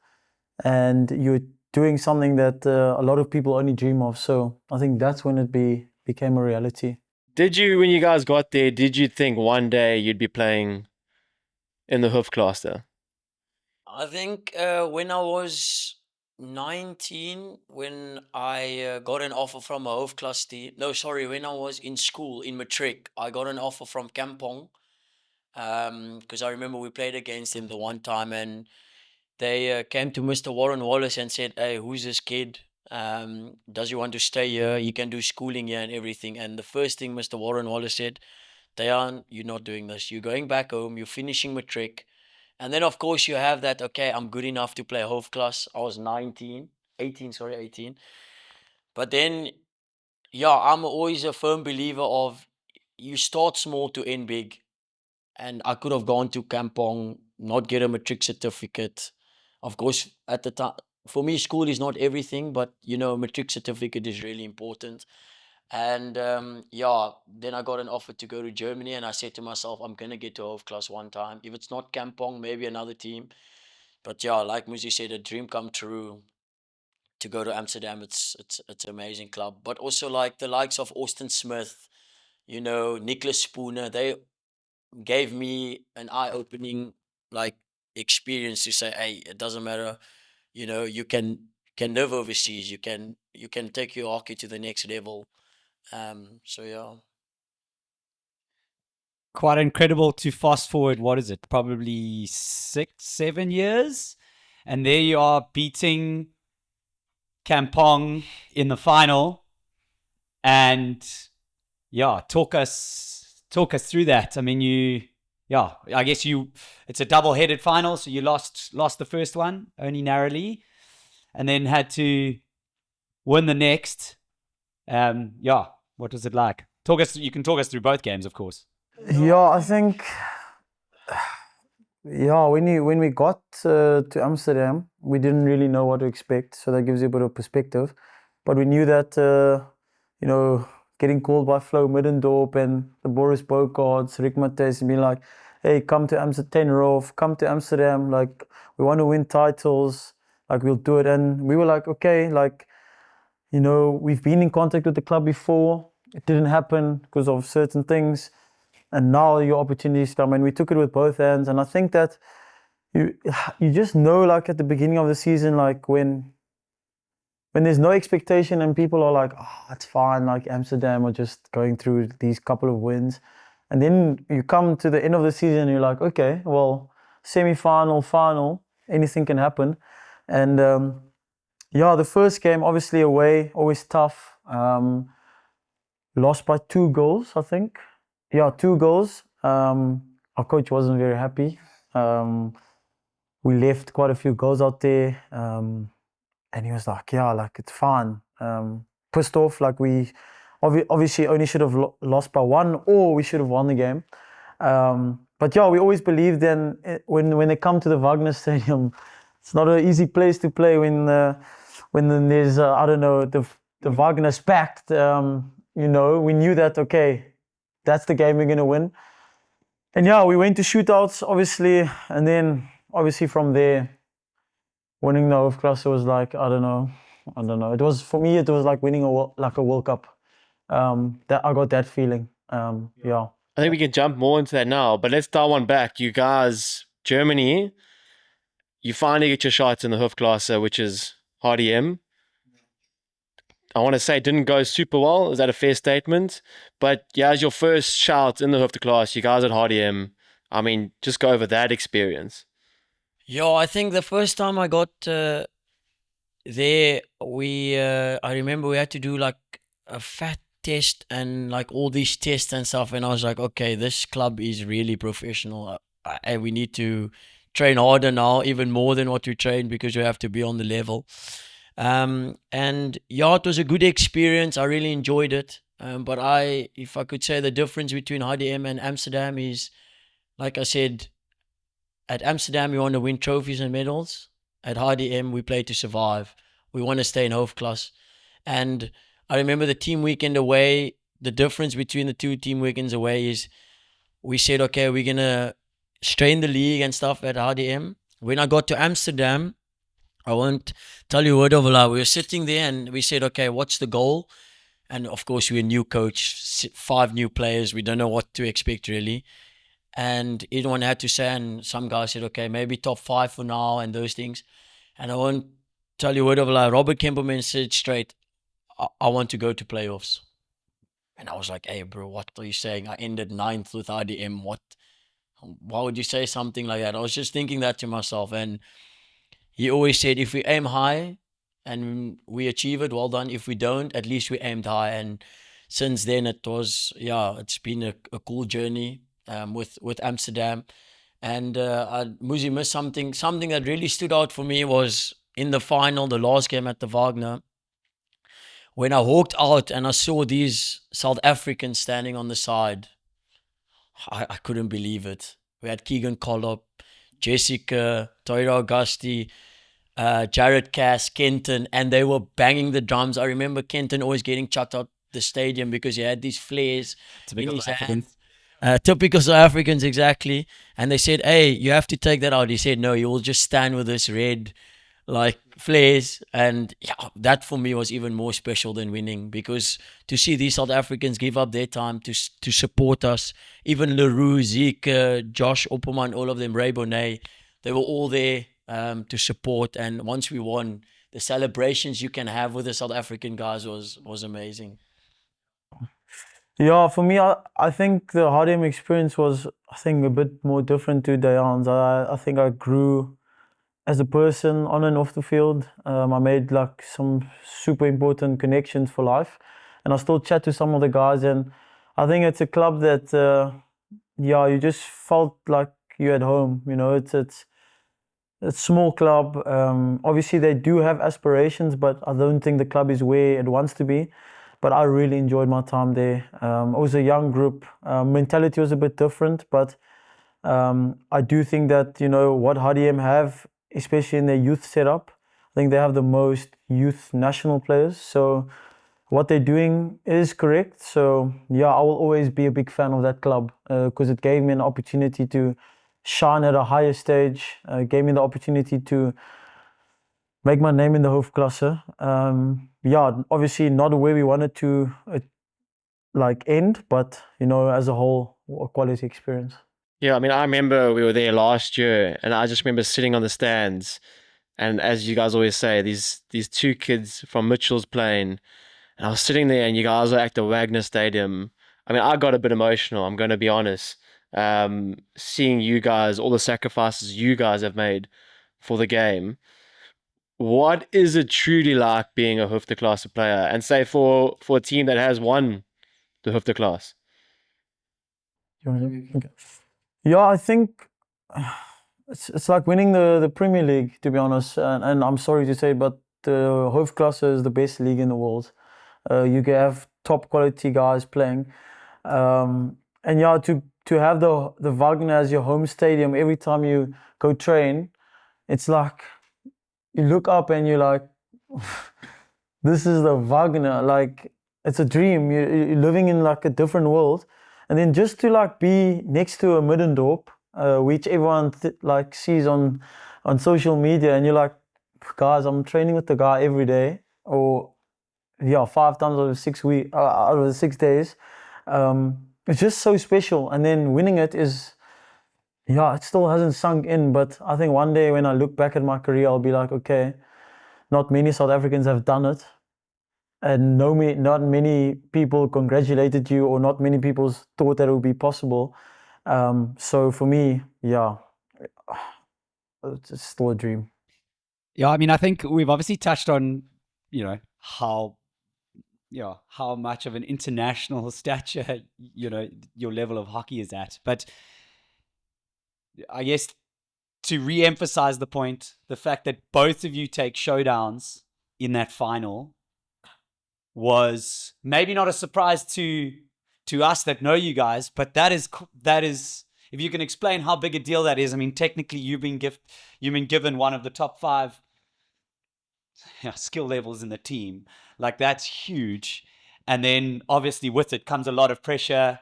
and you're doing something that a lot of people only dream of. So I think that's when it became a reality. Did you, when you guys got there, did you think one day you'd be playing in the Hoofdklasse? I think when I was 19, when I got an offer from a Hoofdklasse team. No, sorry, when I was in school, in Matric, I got an offer from Kampong. Because I remember we played against him the one time, and they came to Mr. Warren Wallace and said, hey, who's this kid? Does he want to stay here? He can do schooling here and everything. And the first thing Mr. Warren Wallace said, Dayan, you're not doing this. You're going back home. You're finishing matric. And then, of course, you have that, okay, I'm good enough to play Hoofdklasse. I was 18. But then, yeah, I'm always a firm believer of you start small to end big. And I could have gone to Kampong, not get a matric certificate. Of course, at the time, for me, school is not everything, but a matric certificate is really important. And yeah, then I got an offer to go to Germany, and I said to myself, I'm gonna get to Hoofdklasse one time. If it's not Kampong, maybe another team. But yeah, like Muzi said, a dream come true to go to Amsterdam. It's an amazing club. But also like the likes of Austin Smith, Nicholas Spooner, they gave me an eye-opening like experience to say, hey, it doesn't matter, you can live overseas, you can take your hockey to the next level. So yeah. Quite incredible to fast forward, what is it, probably 6-7 years, and there you are beating Kampong in the final. And yeah, talk us through that. I mean, I guess it's a double-headed final, so you lost the first one only narrowly, and then had to win the next. What was it like? You can talk us through both games, of course. Yeah, I think, when we got to Amsterdam, we didn't really know what to expect, so that gives you a bit of perspective. But we knew that, getting called by Flo Middendorp and the Boris Bogarts, Rick Matthijs, and being like, hey, come to Amsterdam, come to Amsterdam, like, we want to win titles, like, we'll do it. And we were like, okay, like, we've been in contact with the club before. It didn't happen because of certain things. And now your opportunities come, and we took it with both hands. And I think that you just know, like at the beginning of the season, like when there's no expectation and people are like, oh, it's fine, like Amsterdam are just going through these couple of wins. And then you come to the end of the season and you're like, okay, well, semi-final, final, anything can happen. And the first game, obviously away, always tough. Lost by 2 goals, I think. Yeah, 2 goals. Our coach wasn't very happy. We left quite a few goals out there. And he was like, yeah, like it's fine. Pissed off, like we obviously only should have lost by 1, or we should have won the game. But yeah, we always believed then when they come to the Wagner Stadium, it's not an easy place to play when there's, the Wagner's packed. We knew that, okay, that's the game we're going to win. And yeah, we went to shootouts, obviously. And then, obviously, from there, winning the Hoofdklasse was like, I don't know. It was, for me, it was like winning a World Cup. That I got that feeling. Yeah. I think we can jump more into that now, but let's dial one back. You guys, Germany, you finally get your shots in the Hoofdklasse, which is HDM. I want to say it didn't go super well. Is that a fair statement? But yeah, as your first shout in the Hoofdklasse, you guys at HDM, I mean, just go over that experience. Yeah, I think the first time I got there, I remember we had to do like a fat test and like all these tests and stuff, and I was like, okay, this club is really professional. We need to train harder now, even more than what we trained, because we have to be on the level. And yeah, it was a good experience. I really enjoyed it. But if I could say the difference between HDM and Amsterdam is, like I said, at Amsterdam we want to win trophies and medals. At HDM we play to survive. We want to stay in Hoofdklasse. And I remember the team weekend away, the difference between the 2 team weekends away is we said, okay, we're going to strain the league and stuff at HDM. When I got to Amsterdam, I won't tell you a word of a lie. We were sitting there and we said, okay, what's the goal? And of course, we're a new coach, 5 new players. We don't know what to expect really. And everyone had to say, and some guys said, okay, maybe top 5 for now and those things. And I won't tell you a word of a lie. Robert Kempelman said straight, I want to go to playoffs. And I was like, hey, bro, what are you saying? I ended 9th with RDM. Why would you say something like that? I was just thinking that to myself. And he always said, if we aim high, and we achieve it, well done. If we don't, at least we aimed high. And since then, it's been a cool journey with Amsterdam. And Muzi missed something that really stood out for me was in the final, the last game at the Wagner, when I walked out and I saw these South Africans standing on the side. I couldn't believe it. We had Keegan Collop, Jessica, Toira Augusti, Jared Cass, Kenton, and they were banging the drums. I remember Kenton always getting chucked out the stadium because he had these flares in his hand. Typical South Africans, exactly. And they said, hey, you have to take that out. He said, no, you will just stand with this red flares. And that for me was even more special than winning, because to see these South Africans give up their time to support us, even Leroux, Zeke, Josh Opperman, all of them, Ray Bonnet, they were all there to support. And once we won, the celebrations you can have with the South African guys was amazing. Yeah, for me, I think the Hardim experience was, a bit more different to Dayan's. I think I grew as a person on and off the field. I made some super important connections for life, and I still chat to some of the guys. And I think it's a club that, you just felt like you're at home. It's a small club. Obviously, they do have aspirations, but I don't think the club is where it wants to be. But I really enjoyed my time there. It was a young group. Mentality was a bit different, but I do think that, what HDM have, especially in their youth setup, I think they have the most youth national players. So what they're doing is correct. So I will always be a big fan of that club because it gave me an opportunity to shine at a higher stage, gave me the opportunity to make my name in the Hoofdklasse. Obviously not where we wanted to end, but as a whole, a quality experience. Yeah, I mean, I remember we were there last year, and I just remember sitting on the stands, and as you guys always say, these two kids from Mitchell's playing, and I was sitting there, and you guys were at the Wagner Stadium. I mean, I got a bit emotional, I'm going to be honest, seeing you guys, all the sacrifices you guys have made for the game. What is it truly like being a Hoofdklasse player, and say for a team that has won the Hoofdklasse? Yeah, I think it's like winning the Premier League, to be honest. And I'm sorry to say, but the Hoofdklasse is the best league in the world. You can have top quality guys playing, and to have the Wagner as your home stadium every time you go train, it's like you look up and you're like, this is the Wagner. Like, it's a dream. You're living in a different world. And then just to be next to a Middendorp, which everyone sees on social media, and you're like, guys, I'm training with the guy every day, or 5 times out of 6 weeks, out of the 6 days. It's just so special. And then winning it is, it still hasn't sunk in. But I think one day when I look back at my career, I'll be like, okay, not many South Africans have done it. And not many people congratulated you, or not many people thought that it would be possible. So for me, it's still a dream. Yeah, I mean, I think we've obviously touched on, how much of an international stature, your level of hockey is at. But I guess to re-emphasize the point, the fact that both of you take showdowns in that final was maybe not a surprise to us that know you guys, but that is if you can explain how big a deal that is. I mean, technically you've been given one of the top 5 skill levels in the team. Like, that's huge. And then obviously with it comes a lot of pressure.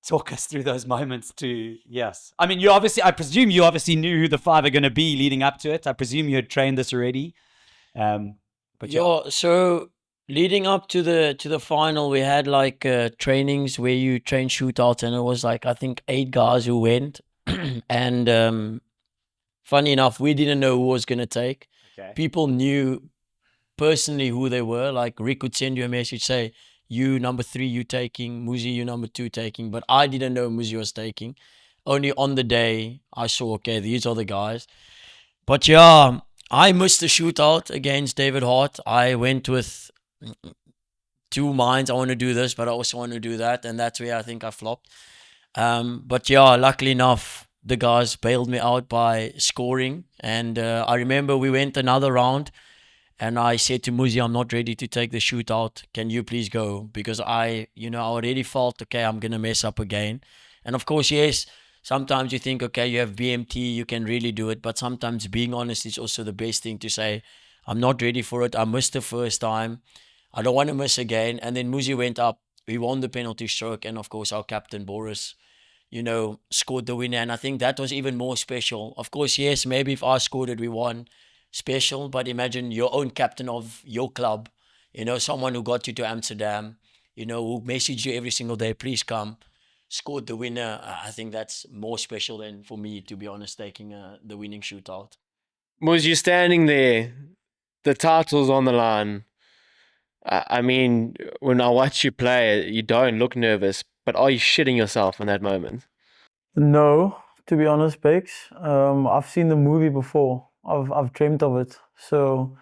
Talk us through those moments too. Yes, I mean, I presume you obviously knew who the 5 are going to be leading up to it. I presume you had trained this already. So leading up to the final, we had trainings where you train shootouts, and it was I think 8 guys who went. And funny enough, we didn't know who was going to take. Okay. People knew personally who they were. Like, Rick would send you a message, say, you number 3, you taking, Muzi, you number 2 taking. But I didn't know Muzi was taking. Only on the day I saw, okay, these are the guys. But I missed the shootout against David Hart. I went with two minds. I want to do this, but I also want to do that. And that's where I think I flopped. But yeah, luckily enough, the guys bailed me out by scoring. And I remember we went another round. And I said to Muzi, I'm not ready to take the shootout. Can you please go? Because I already felt, okay, I'm going to mess up again. And of course, yes, sometimes you think, okay, you have BMT, you can really do it. But sometimes being honest is also the best thing to say. I'm not ready for it. I missed the first time. I don't want to miss again. And then Muzi went up. We won the penalty stroke. And of course, our captain, Boris, scored the winner. And I think that was even more special. Of course, yes, maybe if I scored it, we won. Special, but imagine your own captain of your club, someone who got you to Amsterdam, who messaged you every single day, please come, scored the winner. I think that's more special than for me, to be honest, taking the winning shootout. Was you standing there, the title's on the line? I mean, when I watch you play, you don't look nervous, but are you shitting yourself in that moment? No, to be honest, Bakes. I've seen the movie before. I've dreamt of it. So,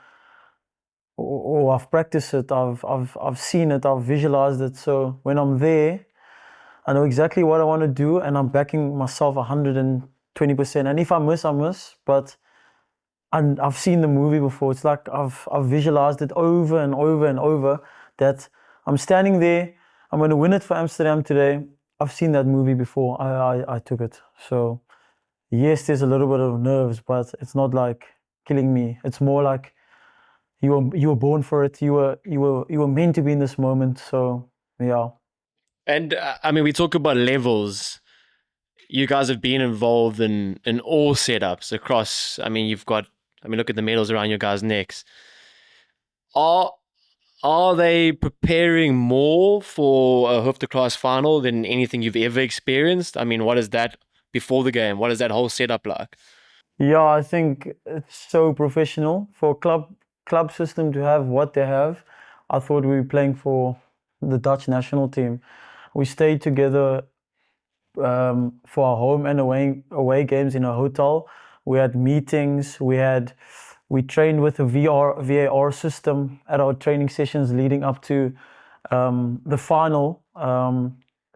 or I've practiced it. I've seen it. I've visualized it. So when I'm there, I know exactly what I want to do, and I'm backing myself 120%. And if I miss, I miss. But I've seen the movie before. It's like I've visualized it over and over and over. That I'm standing there. I'm going to win it for Amsterdam today. I've seen that movie before. I took it. So yes, there's a little bit of nerves, but it's not like killing me. It's more like you were born for it. You were meant to be in this moment. So yeah. And I mean, we talk about levels. You guys have been involved in all setups across. I mean, look at the medals around your guys' necks. Are they preparing more for a Hoofdklasse final than anything you've ever experienced? I mean, what is that before the game? What is that whole setup like? Yeah, I think it's so professional for club system to have what they have. I thought we were playing for the Dutch national team. We stayed together for our home and away games in a hotel. We had meetings. We trained with a VAR system at our training sessions leading up to the final.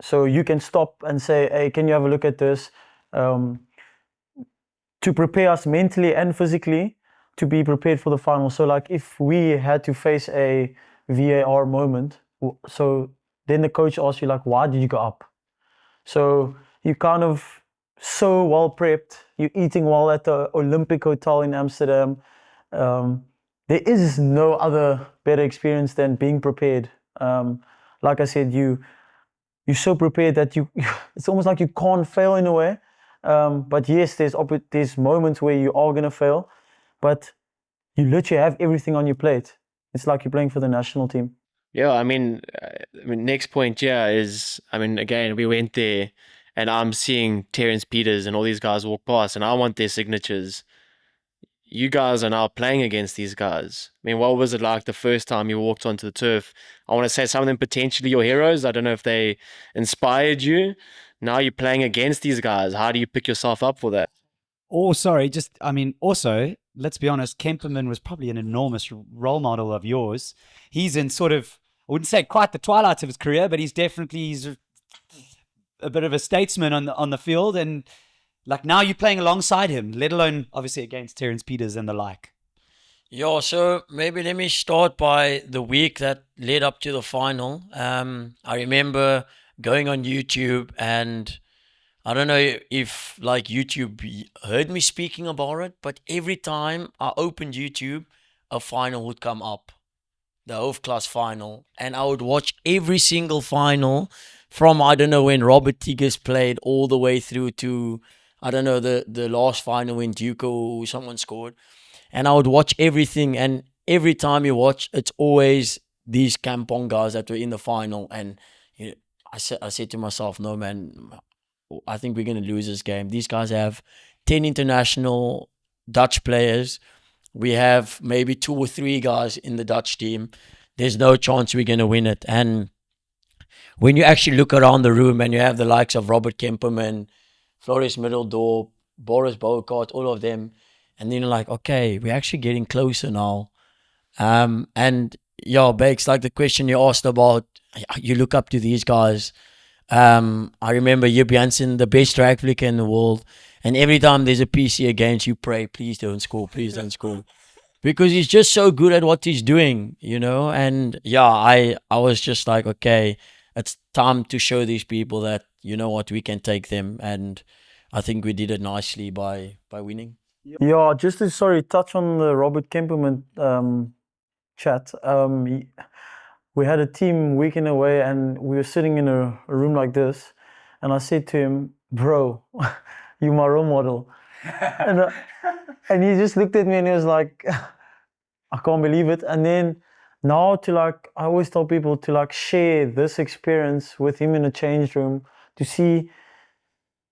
So you can stop and say, "Hey, can you have a look at this?" To prepare us mentally and physically to be prepared for the final. So like if we had to face a VAR moment, so then the coach asks you like, why did you go up? So you kind of so well prepped. You're eating well at the Olympic Hotel in Amsterdam. There is no other better experience than being prepared. Like I said, you're so prepared that it's almost like you can't fail in a way. But yes, there's moments where you are gonna fail, but you literally have everything on your plate. It's like you're playing for the national team. Yeah, I mean, next point, yeah, is, I mean, again, we went there and I'm seeing Terence Peters and all these guys walk past and I want their signatures. You guys are now playing against these guys. I mean, what was it like the first time you walked onto the turf? I want to say some of them potentially your heroes. I don't know if they inspired you. Now you're playing against these guys. How do you pick yourself up for that? Oh, sorry. Also, let's be honest, Kemperman was probably an enormous role model of yours. He's in sort of, I wouldn't say quite the twilight of his career, but he's a bit of a statesman on the field. And like now you're playing alongside him, let alone obviously against Terence Peters and the like. Yeah, so maybe let me start by the week that led up to the final. I remember going on YouTube, and I don't know if like YouTube heard me speaking about it, but every time I opened YouTube, a final would come up, the Hoofdklasse final, and I would watch every single final from, I don't know, when Robert Tigges played all the way through to, I don't know, the last final when Duco someone scored. And I would watch everything, and every time you watch, it's always these Kampong guys that were in the final. And I said to myself, no man, I think we're going to lose this game. These guys have 10 international Dutch players. We have maybe 2 or 3 guys in the Dutch team. There's no chance we're going to win it. And when you actually look around the room and you have the likes of Robert Kemperman, Floris Middeldorp, Boris Bouwkaart, all of them, And then you're like, okay, we're actually getting closer now. And yeah, Bakes, like the question you asked about, you look up to these guys. I remember Jip Janssen, the best track flicker in the world. And every time there's a PC against you, pray, please don't score, please don't score. Because he's just so good at what he's doing, And yeah, I was just like, okay, it's time to show these people that, you know what, we can take them. And I think we did it nicely by winning. Yeah, just to touch on the Robert Kemperman chat. We had a team weekend away, and we were sitting in a room like this, and I said to him, "Bro, you're my role model," and he just looked at me and he was like, "I can't believe it." And then now I always tell people to share this experience with him in a change room to see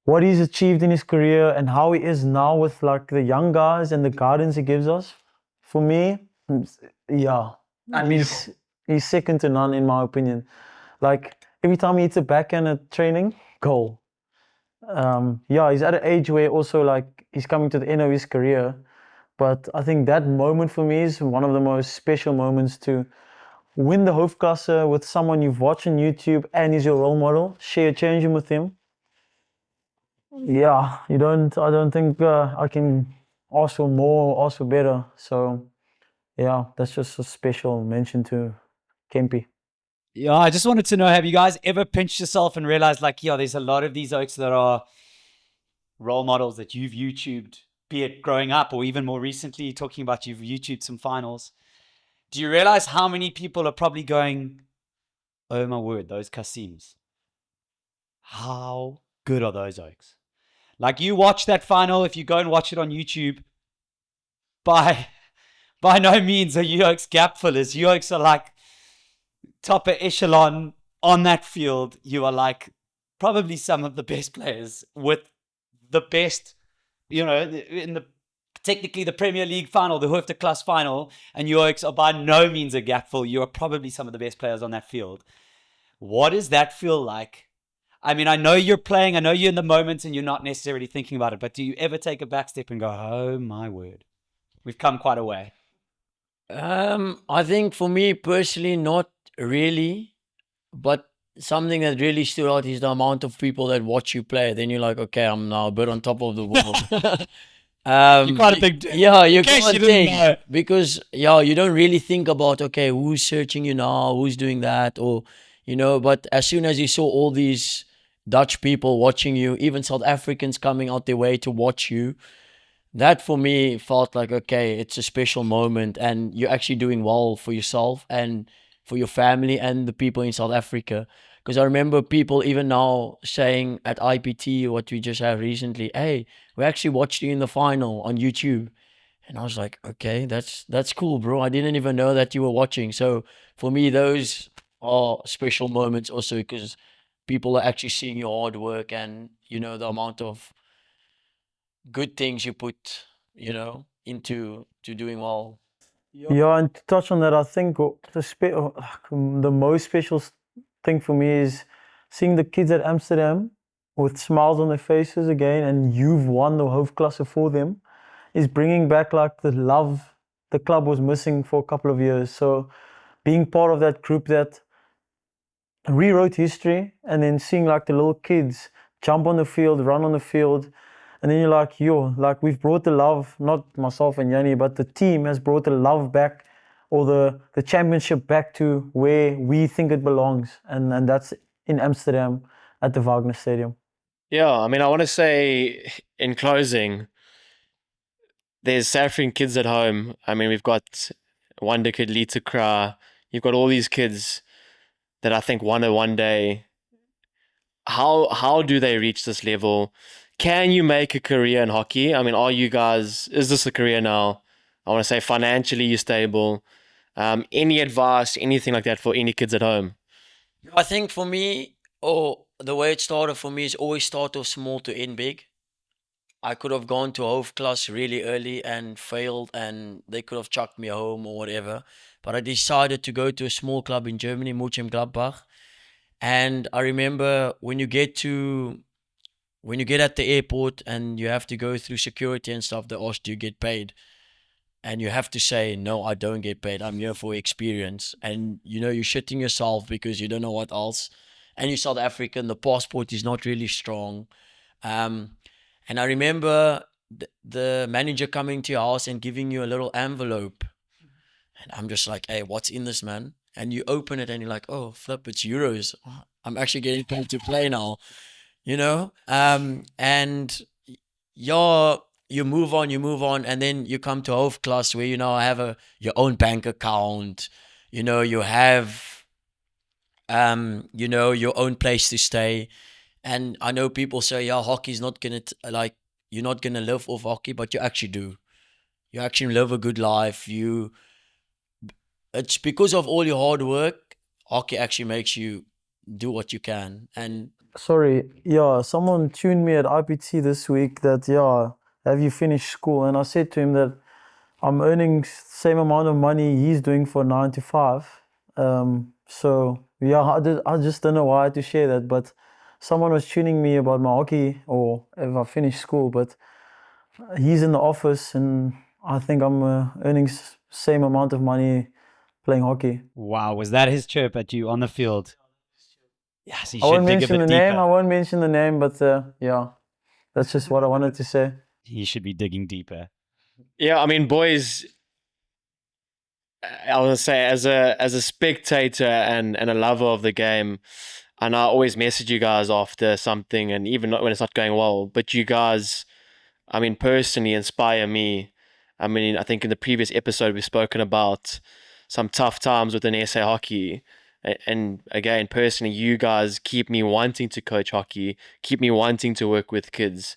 what he's achieved in his career and how he is now with the young guys and the guidance he gives us. For me, yeah, he's second to none in my opinion. Like every time he hits a backhand at training, goal. Yeah, he's at an age where also he's coming to the end of his career. But I think that moment for me is one of the most special moments to win the Hoofdklasse with someone you've watched on YouTube and is your role model. Share a change room with him. Yeah, I don't think I can ask for more or ask for better. So yeah, that's just a special mention to Kempy. Yeah, I just wanted to know, have you guys ever pinched yourself and realized there's a lot of these oaks that are role models that you've YouTubed, be it growing up or even more recently, talking about you've YouTubed some finals. Do you realize how many people are probably going, oh my word, those Cassiems. How good are those oaks? Like you watch that final, if you go and watch it on YouTube, by no means are you oaks gap fillers. You oaks are like top echelon on that field. You are probably some of the best players with the best, in the technically the Premier League final, the Hoofdklasse final, and you oaks are by no means a gap fill. You are probably some of the best players on that field. What does that feel like? I mean, I know you're playing, I know you're in the moment and you're not necessarily thinking about it, but do you ever take a back step and go, oh my word, we've come quite a way? I think for me personally, not really, but something that really stood out is the amount of people that watch you play. Then you're like, okay, I'm now a bit on top of the world. You're quite a big... Yeah, you can't can't think. Because, yeah, you don't really think about, okay, who's searching you now, who's doing that, or, but as soon as you saw all these Dutch people watching you, even South Africans coming out their way to watch you, that for me felt like, okay, it's a special moment and you're actually doing well for yourself and for your family and the people in South Africa. Because I remember people even now saying at IPT, what we just had recently, hey, we actually watched you in the final on YouTube. And I was like, okay, that's cool, bro. I didn't even know that you were watching. So for me, those are special moments also because people are actually seeing your hard work and, the amount of good things you put, into doing well. Yeah, and to touch on that, I think the most special thing for me is seeing the kids at Amsterdam with smiles on their faces again, and you've won the Hoofdklasse for them, is bringing back the love the club was missing for a couple of years. So being part of that group that rewrote history and then seeing the little kids jump on the field, run on the field, and then you're like, we've brought the love, not myself and Yanni, but the team has brought the love back or the championship back to where we think it belongs. And that's in Amsterdam at the Wagner Stadium. Yeah, I mean, I want to say in closing, there's South African kids at home. I mean, we've got Wonder Kid, Lita Kra. You've got all these kids that I think want to one day. How do they reach this level? Can you make a career in hockey? I mean, is this a career now? I want to say financially you're stable. Any advice, anything like that for any kids at home? I think for me, the way it started for me is always start off small to end big. I could have gone to Hoofdklasse really early and failed and they could have chucked me home or whatever. But I decided to go to a small club in Germany, Mönchengladbach. And I remember when you get to when you get at the airport and you have to go through security and stuff, they ask, do you get paid? And you have to say, no, I don't get paid. I'm here for experience. And, you're shitting yourself because you don't know what else. And you're South African, the passport is not really strong. And I remember the manager coming to your house and giving you a little envelope. And I'm just like, hey, what's in this, man? And you open it and you're like, oh, flip, it's euros. I'm actually getting paid to play now, and you move on, and then you come to Hoofdklasse where have your own bank account, you have your own place to stay. And I know people say, yeah, hockey's not gonna you're not gonna live off hockey, but you actually do. You actually live a good life. It's because of all your hard work, hockey actually makes you do what you can. And Sorry, someone tuned me at IPT this week that, have you finished school? And I said to him that I'm earning same amount of money he's doing for 9 to 5. So, I just don't know why I had to share that, but someone was tuning me about my hockey or if I finished school, but he's in the office and I think I'm earning same amount of money playing hockey. Wow, was that his chirp at you on the field? Yes, he I won't should dig a mention bit the name. I deeper. won't mention the name, but that's just what I wanted to say. He should be digging deeper. Yeah, I mean, boys, I would say as a spectator and a lover of the game, and I always message you guys after something, and even when it's not going well, but you guys, I mean, personally inspire me. I mean, I think in the previous episode we've spoken about some tough times within SA hockey. And again, personally, you guys keep me wanting to coach hockey, keep me wanting to work with kids.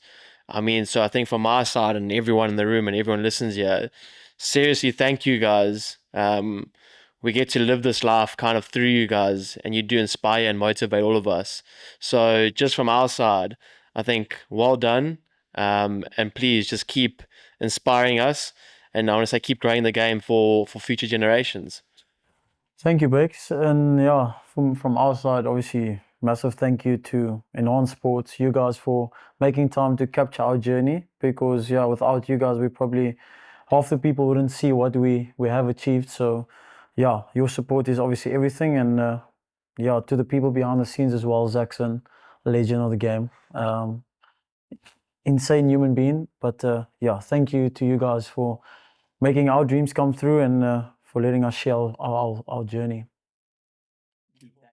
I mean, so I think from my side and everyone in the room and everyone listens here, seriously, thank you guys. We get to live this life kind of through you guys, and you do inspire and motivate all of us. So just from our side, I think well done. And please just keep inspiring us. And I want to say keep growing the game for future generations. Thank you, Bex. And from our side, obviously, massive thank you to Enhance Sports, you guys, for making time to capture our journey. Because without you guys, we probably half the people wouldn't see what we have achieved. So your support is obviously everything. And to the people behind the scenes as well, Zaxon, legend of the game, insane human being. But thank you to you guys for making our dreams come through and for letting us share our journey.